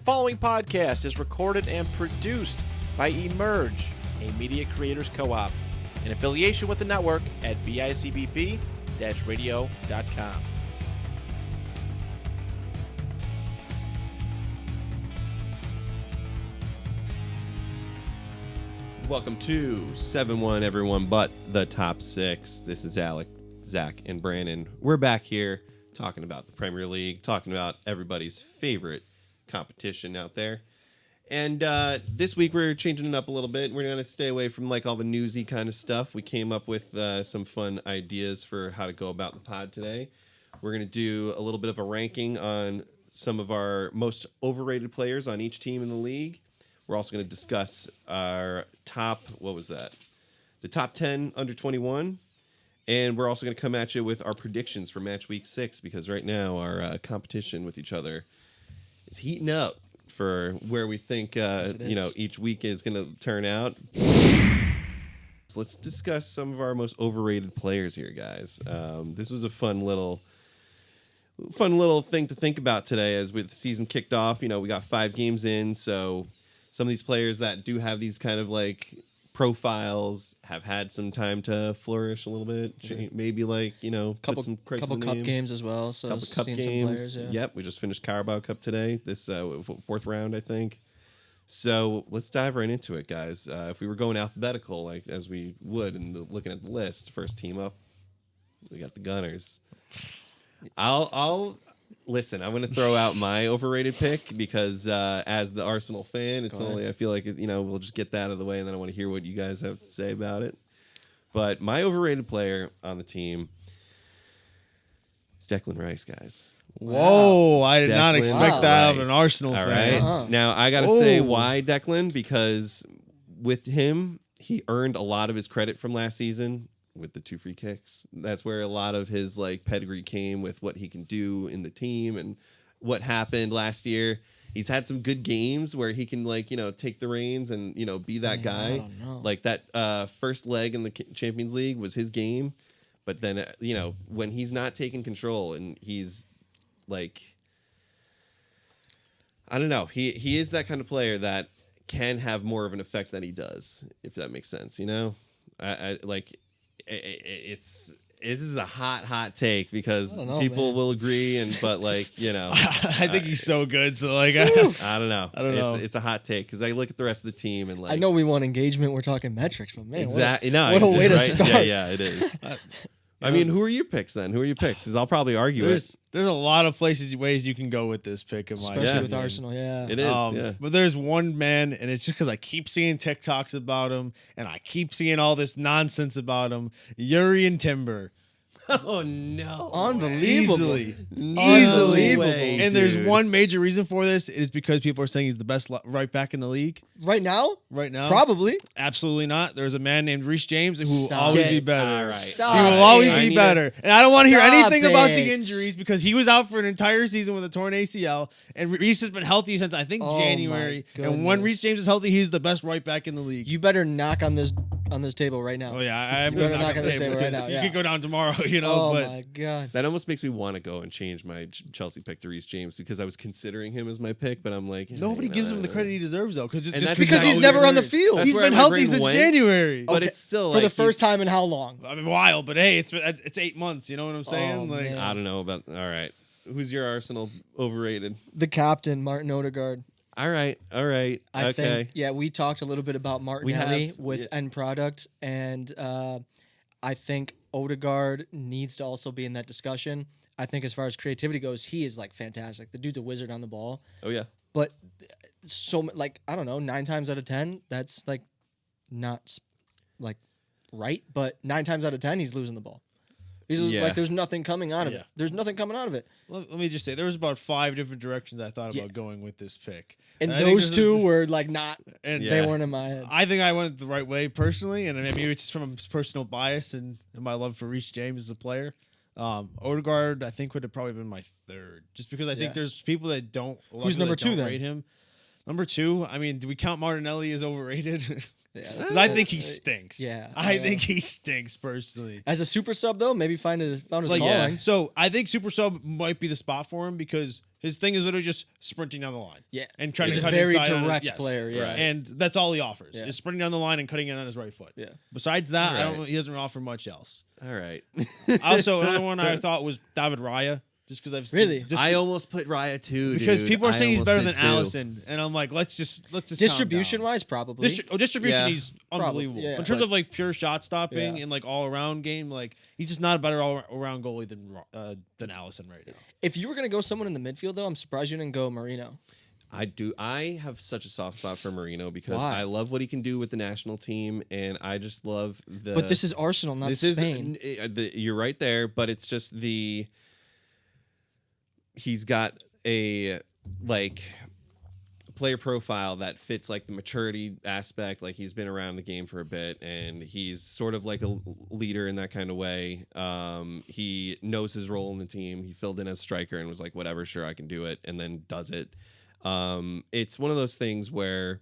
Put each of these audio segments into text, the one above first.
following podcast is recorded and produced by Emerge, a media creators co-op, in affiliation with the network at bicbb-radio.com. Welcome to 7-1 everyone but the top six. This is Alec, Zach, and Brandon. We're back here talking about the Premier League, talking about everybody's favorite competition out there. And this week we're changing it up a little bit. We're going to stay away from like all the newsy kind of stuff. We came up with some fun ideas for how to go about the pod today. We're going to do a little bit of a ranking on some of our most overrated players on each team in the league. We're also going to discuss our top, the top 10 under 21. And we're also going to come at you with our predictions for match week 6, because right now our competition with each other is heating up for where we think each week is going to turn out. So let's discuss some of our most overrated players here, guys. This was a fun little thing to think about today as with the season kicked off. We got 5 games in, so some of these players that do have these kind of like profiles have had some time to flourish a little bit. Maybe couple cup games as well. So couple cup games. Some players, yeah. Yep, we just finished Carabao Cup today. This 4th round, I think. So let's dive right into it, guys. If we were going alphabetical, like as we would, and looking at the list, first team up, we got the Gunners. I'll listen. I'm going to throw out my overrated pick because as the Arsenal fan, I feel like we'll just get that out of the way, and then I want to hear what you guys have to say about it. But my overrated player on the team is Declan Rice, guys. Whoa, wow. I did not Declan expect that Rice. of an Arsenal fan. All right. Uh-huh. Now, I got to say why Declan, because with him, he earned a lot of his credit from last season with the 2 free kicks. That's where a lot of his pedigree came with what he can do in the team and what happened last year. He's had some good games where he can take the reins and be that guy. I don't know. Like that first leg in the Champions League was his game, but then when he's not taking control and he's like, I don't know, he is that kind of player that can have more of an effect than he does, if that makes sense. This is a hot take because people will agree, but I think he's so good. So I don't know. It's a hot take because I look at the rest of the team and I know we want engagement. We're talking metrics, but man, exactly. what a way to start. Yeah, it is. I mean, who are your picks then? Who are your picks? Because I'll probably argue there's a lot of ways you can go with this pick, especially with Arsenal. Yeah, it is. But there's one man, and it's just because I keep seeing TikToks about him, and I keep seeing all this nonsense about him. Yuri Timber. Oh no! Unbelievable. Easily. Way, and there's one major reason for this is because people are saying he's the best right back in the league right now. Probably, absolutely not. There's a man named Reece James who will always be better. All right. Stop he will always be better. And I don't want to hear anything about the it. injuries because he was out for an entire season with a torn ACL, and Reece has been healthy since I think January. And when Reece James is healthy, he's the best right back in the league. You better knock on this table right now. Oh yeah, I'm going to knock on the table right now. You could go down tomorrow, Oh but my god, that almost makes me want to go and change my Chelsea pick to Reece James because I was considering him as my pick, but I'm like, nobody gives him the credit he deserves though, because he's never on the field. He's been healthy since January, but it's still for the first time in how long? I mean, wild, but hey, it's 8 months. You know what I'm saying? I don't know about. All right, who's your Arsenal overrated? The captain, Martin Odegaard. All right. I think we talked a little bit about Martinelli with end product, and I think Odegaard needs to also be in that discussion. I think as far as creativity goes, he is fantastic. The dude's a wizard on the ball. Oh yeah. But I don't know, 9 times out of 10, that's not right, but 9 times out of 10 he's losing the ball. There's nothing coming out of it. There's nothing coming out of it. Let me just say, there was about 5 different directions I thought about going with this pick. And those 2 were not, and they weren't in my head. I think I went the right way personally, and maybe it's just from a personal bias and my love for Reece James as a player. Odegaard, I think, would have probably been my 3rd, just because I think there's people that don't. Who's number 2 then? Rate him. Number 2, I mean, do we count Martinelli as overrated? Yeah, Because I think he stinks. Yeah, I think he stinks personally. As a super sub though, maybe found his Like, calling. So I think super sub might be the spot for him because his thing is literally just sprinting down the line. Yeah, and trying he's to a cut very inside on it. direct Yes. player. Yeah, Right. And that's all he offers Yeah. is sprinting down the line and cutting it on his right foot. yeah. Besides that, I Right. don't. He doesn't offer much else. All right. Also, another one I thought was David Raya, just because I've Really? just I almost put Raya too, because dude. people are I saying he's almost better did than too. Allison, and I'm like, let's just Distribution wise, probably. distribution, Yeah. he's unbelievable. yeah. But in terms of like pure shot stopping Yeah. and like all around game, like he's just not a better all around goalie than Allison right now. If you were gonna go someone in the midfield though, I'm surprised you didn't go Marino. I have such a soft spot for Marino because Why? I love what he can do with the national team, and I just love the. But this is Arsenal, not Spain. You're right there, but it's just he's got a like player profile that fits like the maturity aspect. Like he's been around the game for a bit, and he's sort of like a leader in that kind of way. He knows his role in the team. He filled in as striker and was like, whatever, sure, I can do it, and then does it. It's one of those things where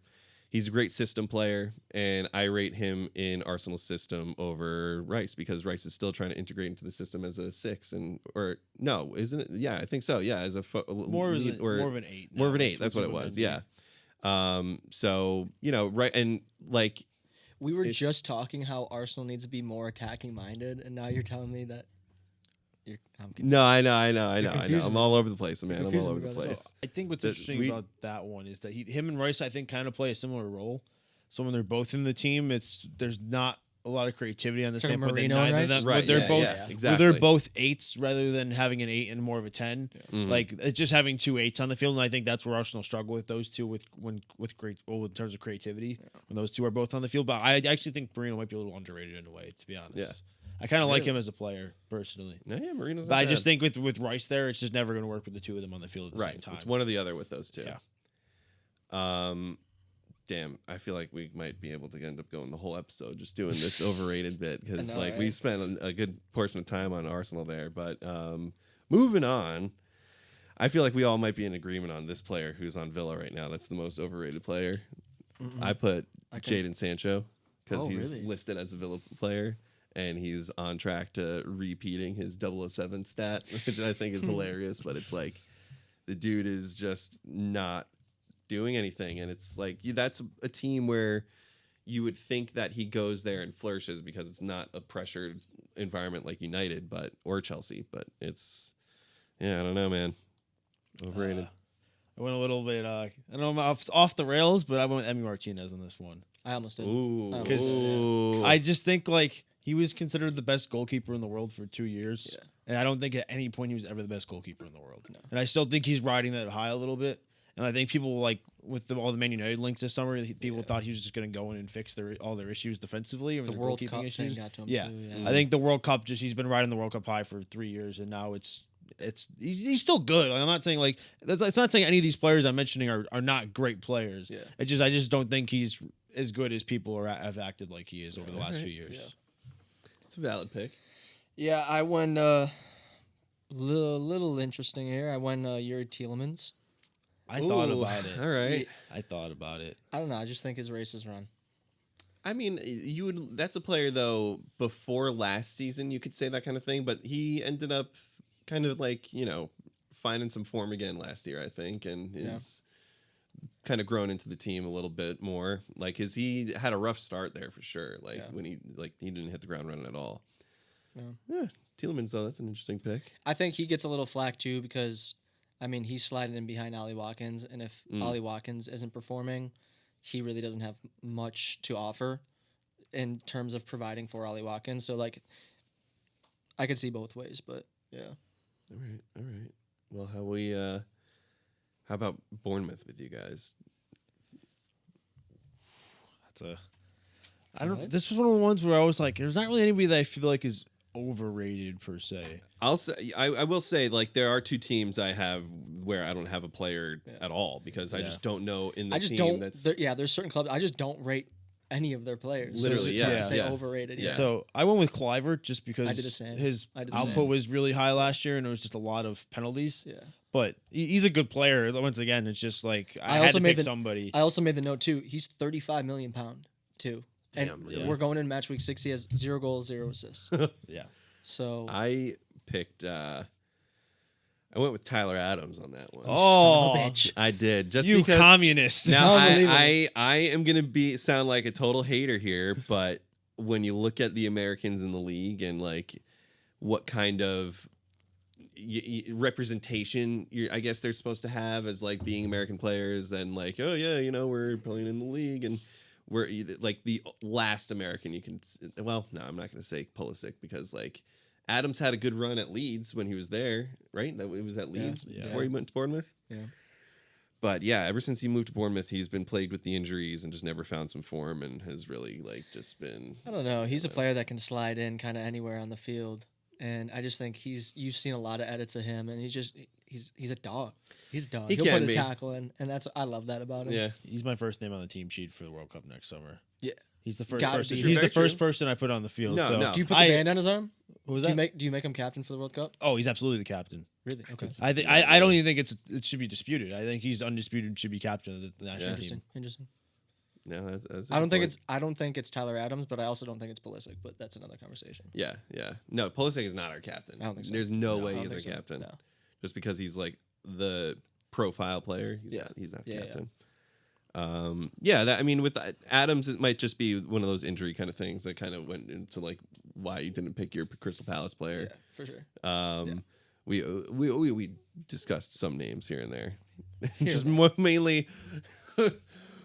he's a great system player, and I rate him in Arsenal's system over Rice because Rice is still trying to integrate into the system as a 6, or no, isn't it? Yeah, I think so. Yeah, as a More of an 8. More of an 8. That's what it was. Yeah. So right, and like We were just talking how Arsenal needs to be more attacking minded, and now you're telling me that I'm confused. no, I know. confusing I'm me. all over the place, man. I'm confusing all me, over the brother. place. So I think what's That interesting we- about that one is that him and Rice, I think, kind of play a similar role. So when they're both in the team, there's not a lot of creativity on the Talking standpoint that Marino and neither of Rice? them, Right, they're yeah, both yeah, where exactly. they're both 8s rather than having an 8 and more of a 10. Mhm. Like it's just having 2 8s on the field, and I think that's where Arsenal struggle with those two in terms of creativity when those two are both on the field. But I actually think Marino might be a little underrated in a way, to be honest. Yeah. I kind of like him as a player personally. No, yeah, Marino's But not I just bad. think with Rice there, it's just never going to work with the two of them on the field at the same time. It's one or the other with those two. Yeah. Damn, I feel like we might be able to end up going the whole episode just doing this overrated bit because I know, like right? we've spent a good portion of time on Arsenal there. But moving on, I feel like we all might be in agreement on this player who's on Villa right now. That's the most overrated player. I put Okay. Jadon Sancho because Oh, he's really? listed as a Villa player. And he's on track to repeating his 007 stat, which I think is hilarious. But it's like the dude is just not doing anything. And it's like that's a team where you would think that he goes there and flourishes because it's not a pressured environment like United or Chelsea. But it's, I don't know, man. Overrated. I went a little bit, I don't know, off the rails, but I went with Emi Martinez on this one. I almost did. Ooh. Because Ooh. I just think like he was considered the best goalkeeper in the world for 2 years. Yeah. And I don't think at any point he was ever the best goalkeeper in the world. No. And I still think he's riding that high a little bit. And I think people like with all the Man United links this summer, people thought he was just going to go in and fix all their issues defensively or the their World goalkeeping Cup thing issues. got to him Yeah. too. Yeah. I think the World Cup he's been riding the World Cup high for 3 years, and now he's still good. Like, I'm not saying like it's not saying any of these players I'm mentioning are not great players. Yeah. I just don't think he's as good as people have acted like he is over the last few years. Yeah. It's a valid pick. Yeah, I went little interesting here. I went Yuri Tielemans. I thought Ooh, about it. All right. I thought about it. I don't know. I just think his race is run. I mean, that's a player though. Before last season, you could say that kind of thing, but he ended up kind of like finding some form again last year, I think, and is kind of grown into the team a little bit more. Like, he had a rough start there for sure. Like when he didn't hit the ground running at all. Yeah, Tielemans though, that's an interesting pick. I think he gets a little flack too because, I mean, he's sliding in behind Ollie Watkins, and if Ollie Watkins isn't performing, he really doesn't have much to offer in terms of providing for Ollie Watkins. So, like, I could see both ways, but yeah. All right. Well, how about Bournemouth with you guys? This was one of the ones where I was like, there's not really anybody that I feel like is overrated per se. I will say, like, there are two teams I have where I don't have a player at all because I just don't know in the I just team don't. There's certain clubs I just don't rate any of their players. Literally, So it's tough yeah, to say yeah. overrated. Yeah. So I went with Clivert just because I did the same. his I did the output same. was really high last year, and it was just a lot of penalties. Yeah. But he's a good player. Once again, it's just like I had also to made pick the- somebody. I also made the note too. He's 35 million pound too, and Damn, really? we're going in match week 6. He has 0 goals, 0 assists. Yeah. So I picked. I went with Tyler Adams on that one. Oh, son of a bitch. I did just you because. communist. Now Unbelievable. I am gonna sound like a total hater here, but when you look at the Americans in the league and like what kind of representation I guess they're supposed to have as like being American players, and like, oh yeah, we're playing in the league and we're like the last American you can. Well, no, I'm not gonna say Pulisic because like Adams had a good run at Leeds when he was there, right? That it was at Leeds before he went to Bournemouth. Yeah. But yeah, ever since he moved to Bournemouth, he's been plagued with the injuries and just never found some form, and has really like just been. I don't know. He's a player that can slide in kind of anywhere on the field, and I just think you've seen a lot of edits of him, and he's a dog. He's a dog. He He'll can put a be. tackle in, and I love that about him. Yeah, He's my first name on the team sheet for the World Cup next summer. Yeah. He's the first Gotta person. be. He's the Very first true. person I put on the field. No, so no. Do you put the band on his arm? What was Do that? you make him captain for the World Cup? Oh, he's absolutely the captain. Really? Okay. I don't even think it should be disputed. I think he's undisputed and should be captain of the national team. Interesting. no, that's. I don't think it's Tyler Adams, but I also don't think it's Pulisic. But that's another conversation. Yeah. No, Pulisic is not our captain. I don't think so. There's no No, way I don't he's our think so. captain. No. Just because he's like the profile player. Yeah. He's not the Yeah, captain. I mean, with Adams, it might just be one of those injury kind of things that kind of went into like why you didn't pick your Crystal Palace player. Yeah, for sure. We discussed some names here and there, just mainly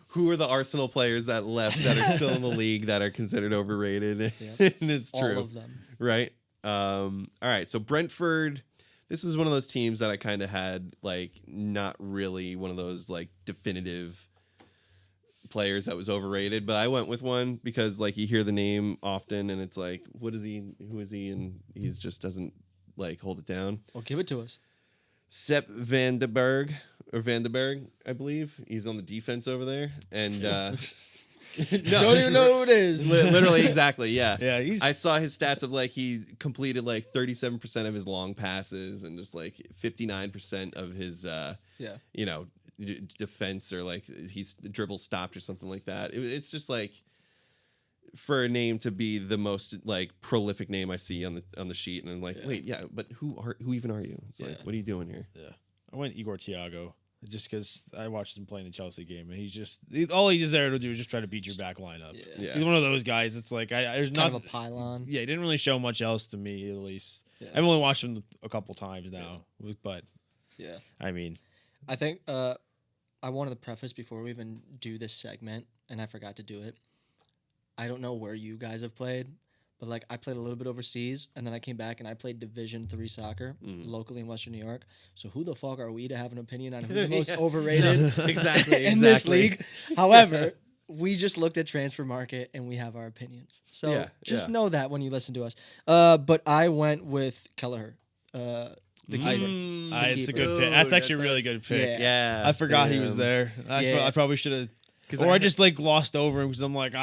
who are the Arsenal players that left that are still in the league that are considered overrated, Yep. and it's true, All of them. right? All right, so Brentford. This was one of those teams that I kind of had like not really one of those like definitive players that was overrated, but I went with one because like you hear the name often and it's like, what is he? Who is he? And he's just doesn't like hold it down. Well, give it to us. Sepp Van den Berg, I believe. He's on the defense over there, and Don't even know who it is. Literally, exactly, yeah. Yeah, I saw his stats of like he completed like 37% of his long passes and just like 59% of his defense, or like he's dribble stopped or something like that. It's just like for a name to be the most like prolific name I see on the sheet, and I'm like, wait, yeah, but who even are you? It's like, what are you doing here? Yeah, I went Igor Thiago just because I watched him playing the Chelsea game, and all he's there to do is just try to beat your back lineup. Yeah. He's one of those guys. It's like there's Kind not of a pylon. Yeah, he didn't really show much else to me, at least. Yeah. I've only watched him a couple times now, but Yeah. I mean, I think I wanted to preface before we even do this segment, and I forgot to do it. I don't know where you guys have played, but like I played a little bit overseas, and then I came back and I played Division III soccer locally in Western New York. So who the fuck are we to have an opinion on who's the most Yeah. overrated Exactly. in this league? However, we just looked at Transfer Market and we have our opinions. So just know that when you listen to us. But I went with Kelleher. The keeper. it's a keeper. good pick. That's Dude, actually a really good pick. Yeah. I forgot he was damn. there. Yeah. I probably should have. I Or I had- just like glossed over him because I'm like,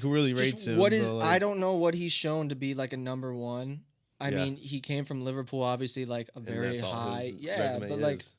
who really rates Just him? what is But, like, I don't know what he's shown to be like a number one. I Yeah. mean, he came from Liverpool, obviously, like a And very that's all high. his Yeah, resume but like is.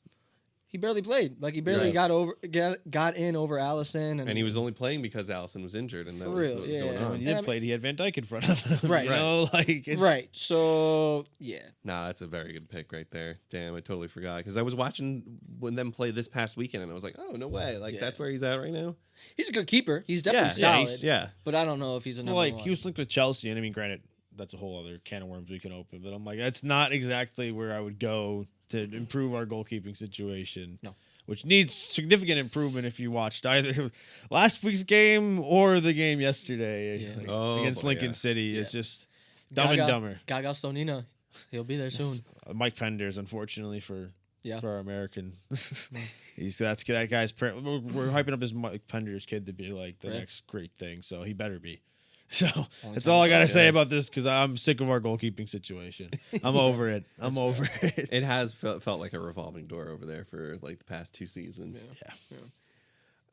he barely played. Like he barely Right. got in over Allison, And he was only playing because Allison was injured, and that For was real, what was yeah. going When on. he And I did play, he had Van Dijk in front of him. Right. You know, like it's, right. So yeah, Nah, that's a very good pick right there. Damn, I totally forgot because I was watching when them play this past weekend, and I was like, oh no way, like Yeah. that's where he's at right now. he's a good keeper. He's definitely Yeah, solid. Yeah, But I don't know if he's a Well, number like one. he was linked with Chelsea, and I mean, granted, that's a whole other can of worms we can open. But I'm like, that's not exactly where I would go to improve our goalkeeping situation. No. Which needs significant improvement if you watched either last week's game or the game yesterday Yeah. like, Oh, against boy, Lincoln yeah. City. It's Yeah. just dumb and Gaga- dumber. Gaga Stonina, he'll be there soon. Mike Penders, unfortunately for Yeah. our American, that guy's. We're hyping up this Mike Penders kid to be like the Right. next great thing, so he better be. So Only that's time all I will gotta tell. say about this because I'm sick of our goalkeeping situation. I'm over it. I'm over it. it has felt like a revolving door over there for like the past 2 seasons. Yeah.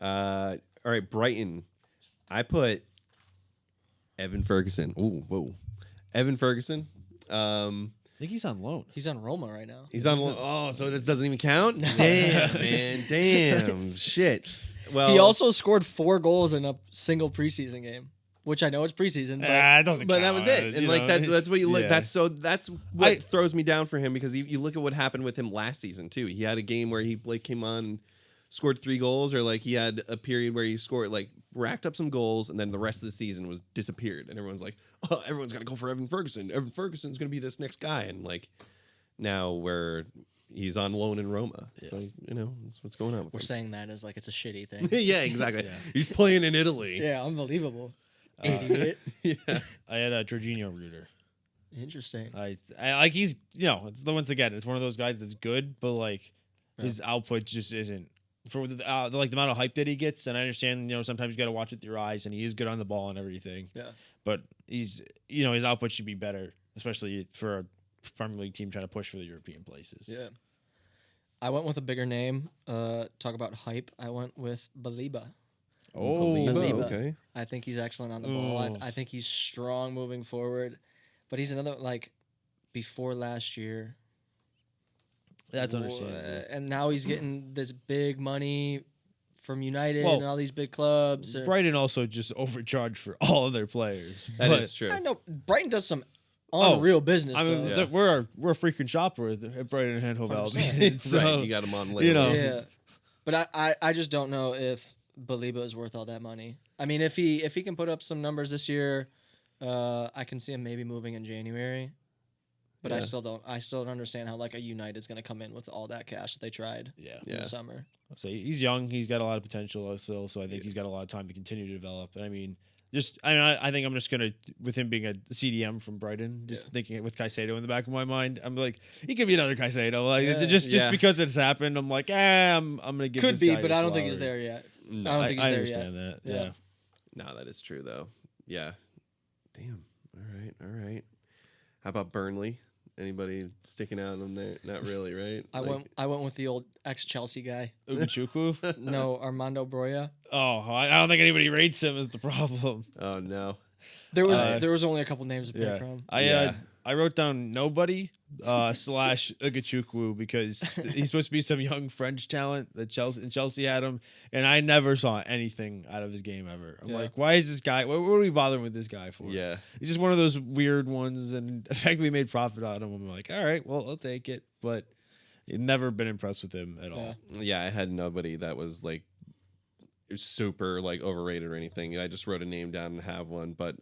All right, Brighton. I put Evan Ferguson. Ooh, whoa, Evan Ferguson. think he's on loan. He's on Roma right now. He's on. Oh, so this doesn't even count. Damn, man. Damn. Shit. Well, He also scored 4 goals in a single preseason game, which I know it's preseason, but it doesn't. But count. that was it, and like that's what you look. Yeah. That's what throws me down for him, because you look at what happened with him last season too. He had a game where he like came on and scored 3 goals, or like he had a period where he scored like racked up some goals, and then the rest of the season was disappeared, and everyone's like, oh, everyone's got to go for Evan Ferguson. Evan Ferguson's going to be this next guy, and like now where he's on loan in Roma. It's like, that's what's going on with we're him. saying that as like it's a shitty thing. Yeah, exactly. He's playing in Italy. Yeah, unbelievable. Idiot. Yeah. I had a Jorginho Reuter. Interesting. I like he's it's once again it's one of those guys that's good, but like his output just isn't for the like the amount of hype that he gets. And I understand sometimes you got to watch with your eyes, and he is good on the ball and everything. Yeah. But he's his output should be better, especially for a Premier League team trying to push for the European places. Yeah. I went with a bigger name. Talk about hype. I went with Baliba. Oh, Baliba. Okay. I think he's excellent on the ball. I think he's strong moving forward. But he's another, like, before last year. That's understandable. And now he's getting this big money from United Well, and all these big clubs. Brighton also just overcharged for all of their players. That is true. I know Brighton does some unreal business, I mean, though. we're a frequent shopper at Brighton and Hove Albion. Right, So you got him on later. Yeah. But I just don't know if Baliba is worth all that money. I mean, if he can put up some numbers this year, I can see him maybe moving in January. But I still don't understand how like a United's going to come in with all that cash that they tried in the summer. I'll say he's young. He's got a lot of potential still, so I think he's got a lot of time to continue to develop. And I mean, I think I'm just gonna, with him being a CDM from Brighton, thinking with Caicedo in the back of my mind, I'm like, he could be another Caicedo. Like just because it's happened, I'm like, I'm gonna give. Could this be, guy but his I don't think he's flowers. there yet. No, I don't think he's there yet. understand that. Yeah. No, that is true though. Yeah. Damn. All right. How about Burnley? Anybody sticking out on there? Not really, right? I went with the old ex-Chelsea guy. Ugachukwu? No, Armando Broja. Oh, I don't think anybody rates him is the problem. Oh no. There was only a couple names to pick from. I wrote down nobody / Ugachukwu because he's supposed to be some young French talent that Chelsea had him, and I never saw anything out of his game ever. I'm like, why is this guy? What are we bothering with this guy for? Yeah. He's just one of those weird ones, and the fact that we made profit out of him, I'm like, all right, well, I'll take it. But I've never been impressed with him at all. Yeah, I had nobody that was like super like overrated or anything. I just wrote a name down and have one, but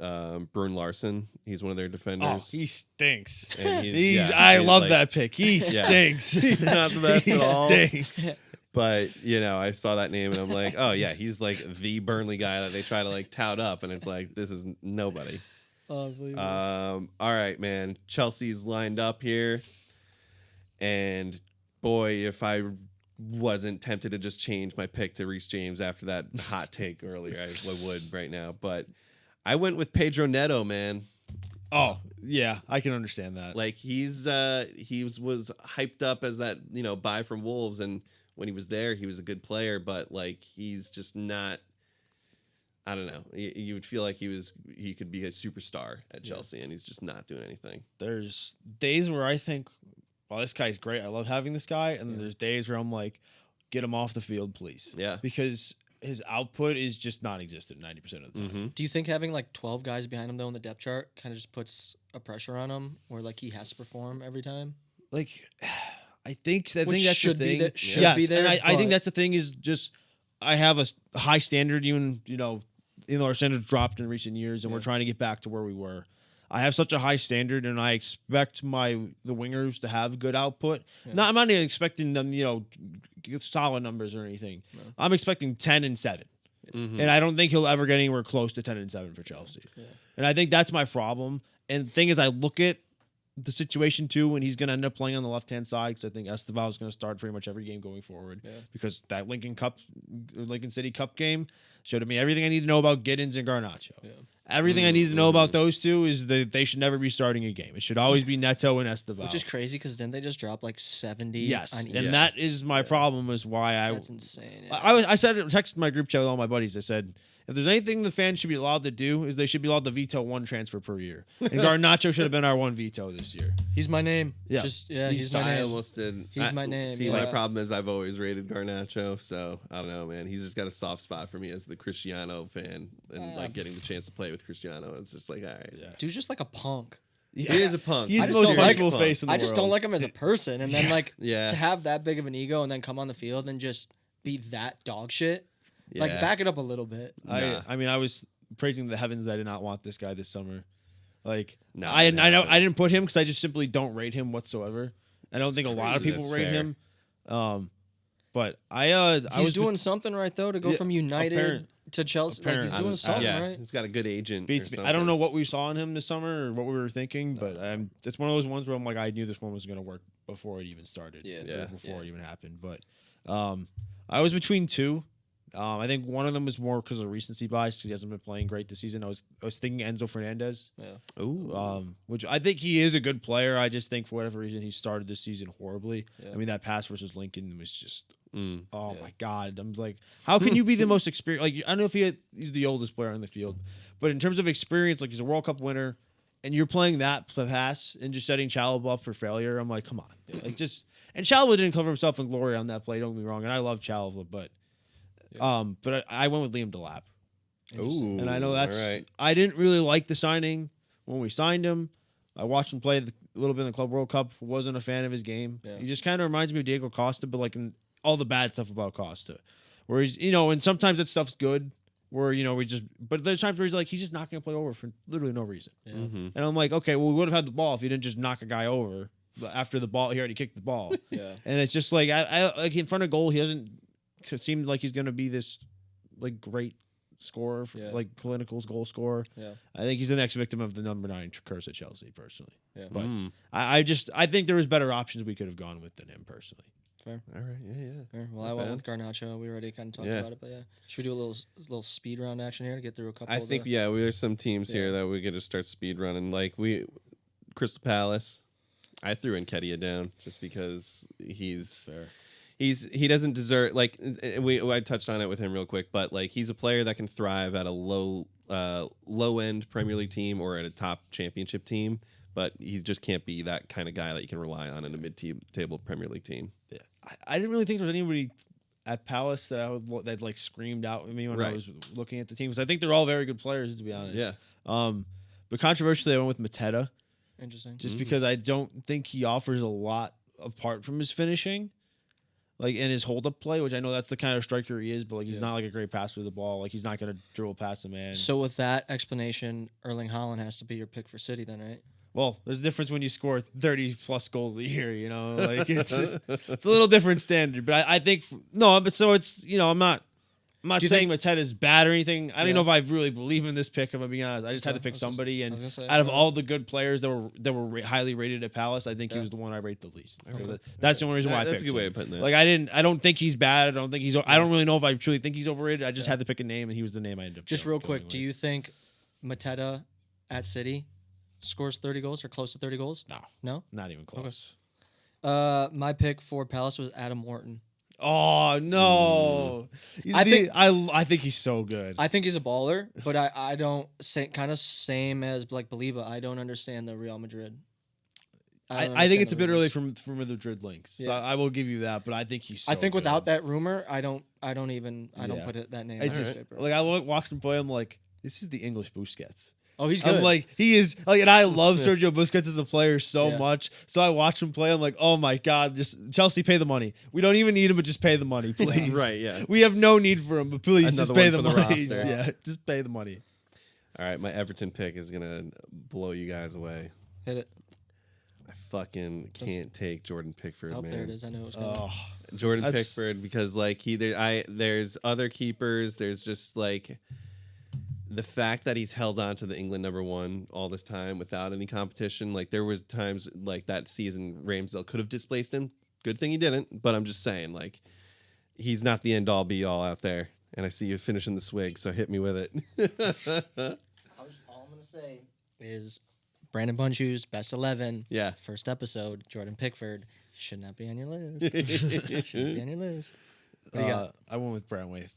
Brun Larson, he's one of their defenders. Oh, he stinks. And I love like, that pick. He stinks. He's not the best at all. He stinks. But I saw that name and I'm like, oh yeah, he's like the Burnley guy that they try to like tout up, and it's like, this is nobody. Unbelievable. All right, man. Chelsea's lined up here, and boy, if I wasn't tempted to just change my pick to Reece James after that hot take earlier, I would right now. But I went with Pedro Neto, man. Oh yeah, I can understand that. Like he was hyped up as that buy from Wolves, and when he was there, he was a good player. But like he's just not. I don't know. You would feel like he could be a superstar at Chelsea, and he's just not doing anything. There's days where I think, well, this guy's great. I love having this guy. And then there's days where I'm like, get him off the field, please. Yeah. Because his output is just non-existent 90% of the time. Mm-hmm. Do you think having like 12 guys behind him though in the depth chart kind of just puts a pressure on him, where like he has to perform every time? Like, I think that's should the thing. be should be there. And I think that's the thing is just I have a high standard, even our standards dropped in recent years, and we're trying to get back to where we were. I have such a high standard, and I expect the wingers to have good output. Yeah. I'm not even expecting them, get solid numbers or anything. No. I'm expecting 10 and 7, and I don't think he'll ever get anywhere close to 10 and 7 for Chelsea. Yeah. And I think that's my problem. And the thing is, I look at the situation too when he's going to end up playing on the left-hand side, because I think Esteval is going to start pretty much every game going forward, because that Lincoln City Cup game, showed me everything I need to know about Giddens and Garnacho. Yeah. Everything I need to know about those two is that they should never be starting a game. It should always be Neto and Estevao. Which is crazy because didn't they just drop like 70? Yes, on and that is my problem. Is why That's insane. Yeah. I texted my group chat with all my buddies. I said, if there's anything the fans should be allowed to do, is they should be allowed to veto one transfer per year. And Garnacho should have been our one veto this year. He's my name. Yeah. He's my I name. almost did. He's my name. See, yeah. my problem is I've always rated Garnacho, so I don't know, man. He's just got a soft spot for me as the Cristiano fan, and like getting the chance to play with Cristiano. It's just like, all right, Yeah. Dude's just like a punk. He is a punk. He's I the just most don't like likable him. face in the I world. just don't like him as a person, and then like Yeah. to have that big of an ego and then come on the field and just be that dog shit. Like Yeah. back it up a little bit. Nah. I mean, I was praising the heavens that I did not want this guy this summer. Like, No, I no, know no. I didn't put him because I just simply don't rate him whatsoever. I don't think a lot of crazy. people That's rate fair. him. But I He's was doing something right though to go Yeah, from United apparent- to Chelsea. Like, he's apparent. doing something yeah, right. he's got a good agent. beats or me. I don't something. know what we saw in him this summer or what we were thinking, but it's one of those ones where I'm like, I knew this one was going to work before it even started. Yeah. Yeah. Before it even happened. But I was between two. I think one of them was more because of recency bias because he hasn't been playing great this season. I was thinking Enzo Fernandez, Yeah. Ooh. which I think he is a good player. I just think for whatever reason he started this season horribly. Yeah. I mean that pass versus Lincoln was just Mm. oh Yeah. my god. I'm like, how can you be the most experienced? Like I don't know if he's the oldest player on the field, but in terms of experience, like he's a World Cup winner, and you're playing that pass and just setting Chalobah up for failure. I'm like, come on, like just and Chalobah didn't cover himself in glory on that play. Don't get me wrong, and I love Chalobah, but I went with Liam Delap. Ooh. And I know that's. all right. I didn't really like the signing when we signed him. I watched him play a little bit in the Club World Cup. Wasn't a fan of his game. Yeah. He just kind of reminds me of Diego Costa, but like in all the bad stuff about Costa, where he's and sometimes that stuff's good. Where but there's times where he's just not gonna play over for literally no reason. Yeah. Mhm. And I'm like, okay, well we would have had the ball if you didn't just knock a guy over after the ball. He already kicked the ball. Yeah. And it's just like I like in front of goal, he doesn't seem like he's gonna be this like great scorer, Yeah. like clinical goal scorer. Yeah. I think he's the next victim of the number 9 curse at Chelsea, personally. Yeah. But Mm. I think there was better options we could have gone with than him personally. All right. Yeah. Fair. Well, Not I went bad. with Garnacho. We already kind of talked Yeah. about it, but yeah. Should we do a little speed round action here to get through a couple? I of think the... there's some teams here that we could just start speed running. Like Crystal Palace. I threw Nketiah down just because he doesn't deserve I touched on it with him real quick, but like he's a player that can thrive at a low end Premier League team or at a top championship team, but he just can't be that kind of guy that you can rely on in a mid-table Premier League team. Yeah. I didn't really think there was anybody at Palace that like screamed out at me when I Right. was looking at the teams. I think they're all very good players, to be honest. Yeah. But controversially, I went with Mateta Interesting. just because I don't think he offers a lot apart from his finishing, like in his hold up play, which I know that's the kind of striker he is, but like he's not like a great passer of the ball. Like he's not going to dribble past a man. So with that explanation, Erling Haaland has to be your pick for City then, right? Well, there's a difference when you score 30 plus goals a year, like it's a little different standard. But I think but so it's I'm not Do you saying think- Mateta's bad or anything. I don't Yeah. know if I really believe in this pick. If I'm being honest, I just had to Okay. pick somebody, and I was gonna say, out of yeah. all the good players that were highly rated at Palace, I think he Yeah. was the one I rate the least. So that's the only reason why I That's picked a good way him. of putting it. Like I don't think he's bad. I don't think I don't really know if I truly think he's overrated. I just had to pick a name, and he was the name I ended up. Just going real quick, with. do you think Mateta at City scores 30 goals or close to 30 goals? No, No? not even close. My pick for Palace was Adam Wharton. Oh no! I think- I think he's so good. I think he's a baller, but I don't say kind of same as like Believa. I don't understand the Real Madrid. don't I think understand it's a the bit early rumors. for the Madrid links. So Yeah. I will give you that, but I think he's. So I think good. without that rumor, I don't Yeah. put that name. I on just paper. like I watched him play. I'm like, this is the English Busquets. Oh, he's good. I'm like, he is like, and I love Sergio Busquets as a player so Yeah. much. So I watch him play. I'm like, oh my god, just Chelsea, pay the money. We don't even need him, but just pay the money, please. Right, yeah. We have no need for him, but please just Another pay one the for the money. roster. Yeah, just pay the money. All right, my Everton pick is gonna blow you guys away. Hit it. I fucking can't take Jordan Pickford, Oh, man. there it is. I know it was coming. Oh, Jordan That's- Pickford, because like there's other keepers. There's just like the fact that he's held on to the England number 1 all this time without any competition. Like there was times like that season Ramsdale could have displaced him. Good thing he didn't. But I'm just saying, like he's not the end all be all out there. and I see you finishing the swig, so hit me with it. All I'm gonna say is Brandon Bunchew's best 11. Yeah. First episode. Jordan Pickford should not be on your list. Shouldn't be on your list. What do you got? I went with Brent Waith.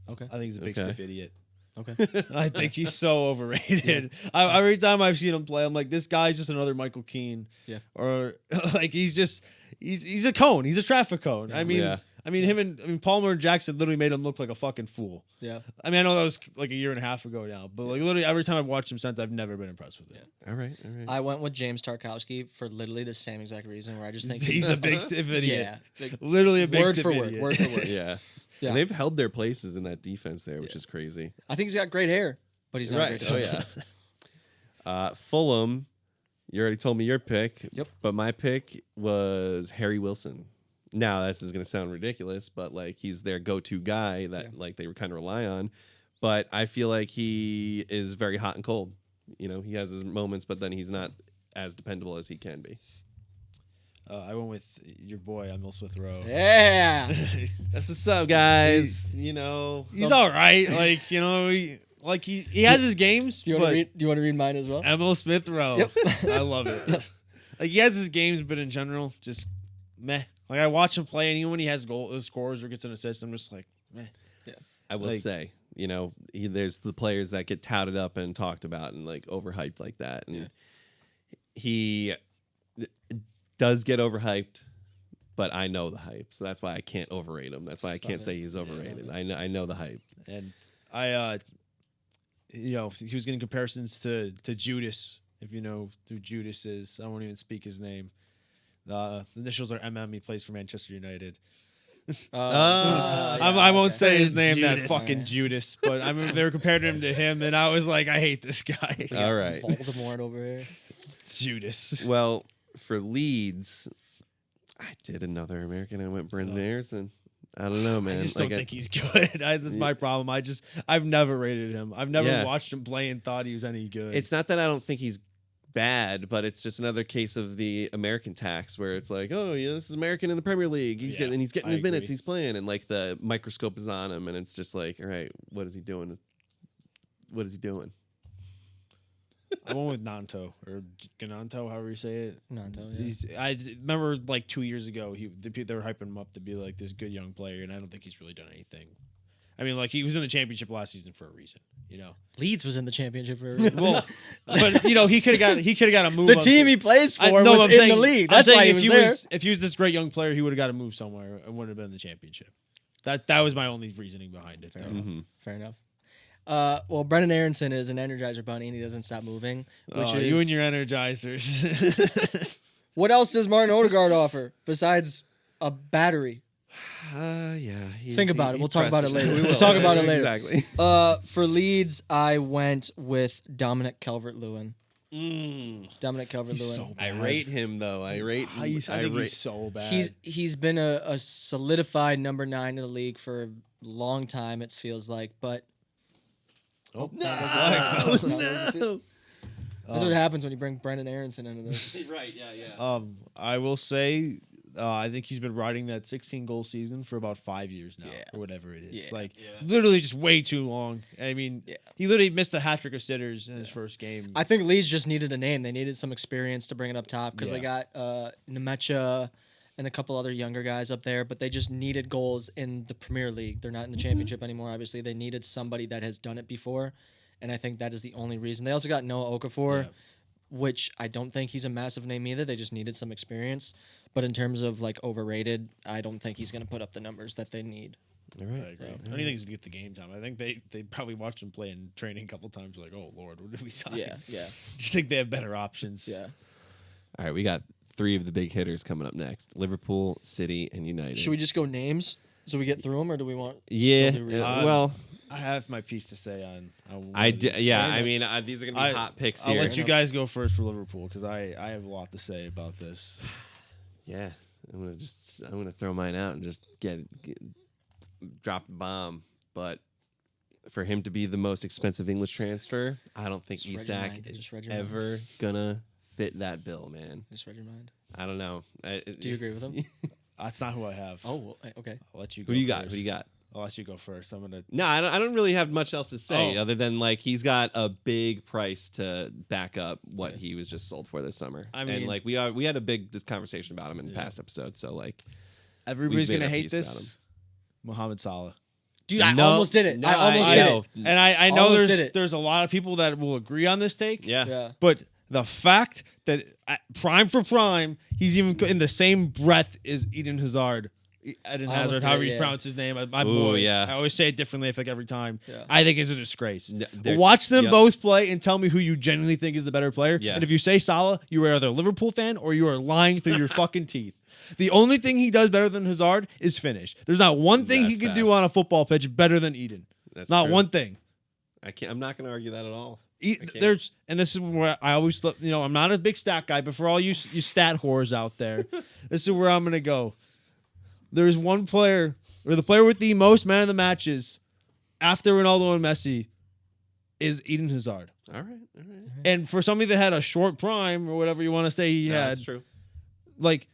Okay. I think he's a big Okay. stiff idiot. Okay. I think he's so overrated. Every time I've seen him play, I'm like, this guy's just another Michael Keane. Yeah. Or like he's a cone. He's a traffic cone. Yeah. Palmer and Jackson literally made him look like a fucking fool. Yeah. I mean, I know that was like a year and a half ago now, but like literally every time I've watched him since, I've never been impressed with it. All right. I went with James Tarkowski for literally the same exact reason, where I just think He's a big stiff idiot. yeah, like, Literally a big word stiff for word, idiot. word for word. Yeah. Yeah. And they've held their places in that defense there, which is crazy. I think he's got great hair, but he's not Right. great. Oh, swimmer. yeah. Fulham, you already told me your pick. Yep. But my pick was Harry Wilson. Now, this is going to sound ridiculous, but like he's their go-to guy that like they kind of rely on. But I feel like he is very hot and cold. You know, he has his moments, but then he's not as dependable as he can be. I went with your boy Emil Smith Rowe. Yeah. That's what's up, guys. You know, He's all right. Like, he has his games. Do you want to read mine as well? Emil Smith Rowe. Yep. I love it. Like he has his games, but in general, just meh. Like I watch him play, and even when he has scores or gets an assist, I'm just like, meh. I will say, you know, there's the players that get touted up and talked about and like overhyped like that, and he does get overhyped, but I know the hype, so that's why I can't overrate him. That's why I can't say he's overrated. I know the hype, And he was getting comparisons to Judas. If you know who Judas is, I won't even speak his name. The initials are MM. He plays for Manchester United. I won't say his name. Judas. That fucking Judas. But I mean, they were comparing him to him, and I was like, I hate this guy. All right. Voldemort over here. Judas. Well, for Leeds, I did another American. I went Brendan Aronson. I don't know, man. I just don't think he's good. That's my problem. I've never rated him. I've never watched him play and thought he was any good. It's not that I don't think he's bad, but it's just another case of the American tax where it's like, oh, yeah, this is American in the Premier League. He's getting his minutes. He's playing, and like the microscope is on him, and it's just like, all right, what is he doing? What is he doing? I went with Nanto or Gananto, however you say it. Nanto, yeah. I remember like 2 years ago, they were hyping him up to be like this good young player, and I don't think he's really done anything. I mean, like he was in the championship last season for a reason, you know. Leeds was in the championship for a reason. Well, but you know he could have got a move. The team he plays for was in the league. That's why he was there. If he was this great young player, he would have got a move somewhere and wouldn't have been in the championship. That was my only reasoning behind it. Fair enough. Well, Brendan Aronson is an Energizer bunny, and he doesn't stop moving. Which is you and your Energizers. What else does Martin Odegaard offer besides a battery? Yeah. Think about it. We'll talk about it later. We will talk about it later. Exactly. For Leeds, I went with Dominic Calvert-Lewin. Dominic Calvert-Lewin. He's so bad. I rate him though. I think he's so bad. He's been a solidified number 9 in the league for a long time. It feels like, but No. that's what happens when you bring Brendan Aronson into this. Right. Yeah. I will say, I think he's been riding that 16-goal season for about 5 years now, or whatever it is. Literally just way too long. I mean, he literally missed a hat trick of sitters in his first game. I think Leeds just needed a name. They needed some experience to bring it up top because they got Nemecha and a couple other younger guys up there, but they just needed goals in the Premier League. They're not in the Championship anymore, obviously. They needed somebody that has done it before, and I think that is the only reason. They also got Noah Okafor, which I don't think he's a massive name either. They just needed some experience. But in terms of like overrated, I don't think he's going to put up the numbers that they need. All right. I agree. Anything to get the game time. I think they probably watched him play in training a couple times. Like, oh Lord, what did we sign? Yeah. Just think they have better options. Yeah. All right, we got 3 of the big hitters coming up next: Liverpool, City, and United. Should we just go names so we get through them, or do we want? Yeah. Still do real? Well, I have my piece to say on one I of these. did. Yeah. I mean, these are gonna be hot picks I'll here. let you guys go first for Liverpool because I have a lot to say about this. Yeah. I'm gonna throw mine out and just drop the bomb. But for him to be the most expensive English transfer, I don't think Just read your Isak mind. is Just read your ever gonna fit that bill, man. Just read your mind. I don't know. Do you agree with him? That's not who I have. Oh, okay. I'll let you go. Who do you got? first. Who do you got? I'll let you go first. I'm gonna. No, I don't really have much else to say other than like he's got a big price to back up what he was just sold for this summer. I mean, and like we had a big conversation about him in the past episode. So like everybody's gonna hate this. Mohamed Salah. Dude, I almost did it. I almost did it. And I know there's a lot of people that will agree on this take. Yeah. But the fact that prime for prime, he's even in the same breath as Eden Hazard. Hazard, however you pronounce his name. My boy. Yeah. I always say it differently, I think, every time. Yeah. I think it's a disgrace. Watch them both play and tell me who you genuinely think is the better player. Yeah. And if you say Salah, you are either a Liverpool fan or you are lying through your fucking teeth. The only thing he does better than Hazard is finish. There's not one thing he can do on a football pitch better than Eden. That's not one thing. I'm not going to argue that at all. And this is where I always, I'm not a big stat guy, but for all you stat whores out there, this is where I'm going to go. There's one player, or the player with the most man of the matches after Ronaldo and Messi is Eden Hazard. All right. And for somebody that had a short prime or whatever you want to say he had, that's true. Like,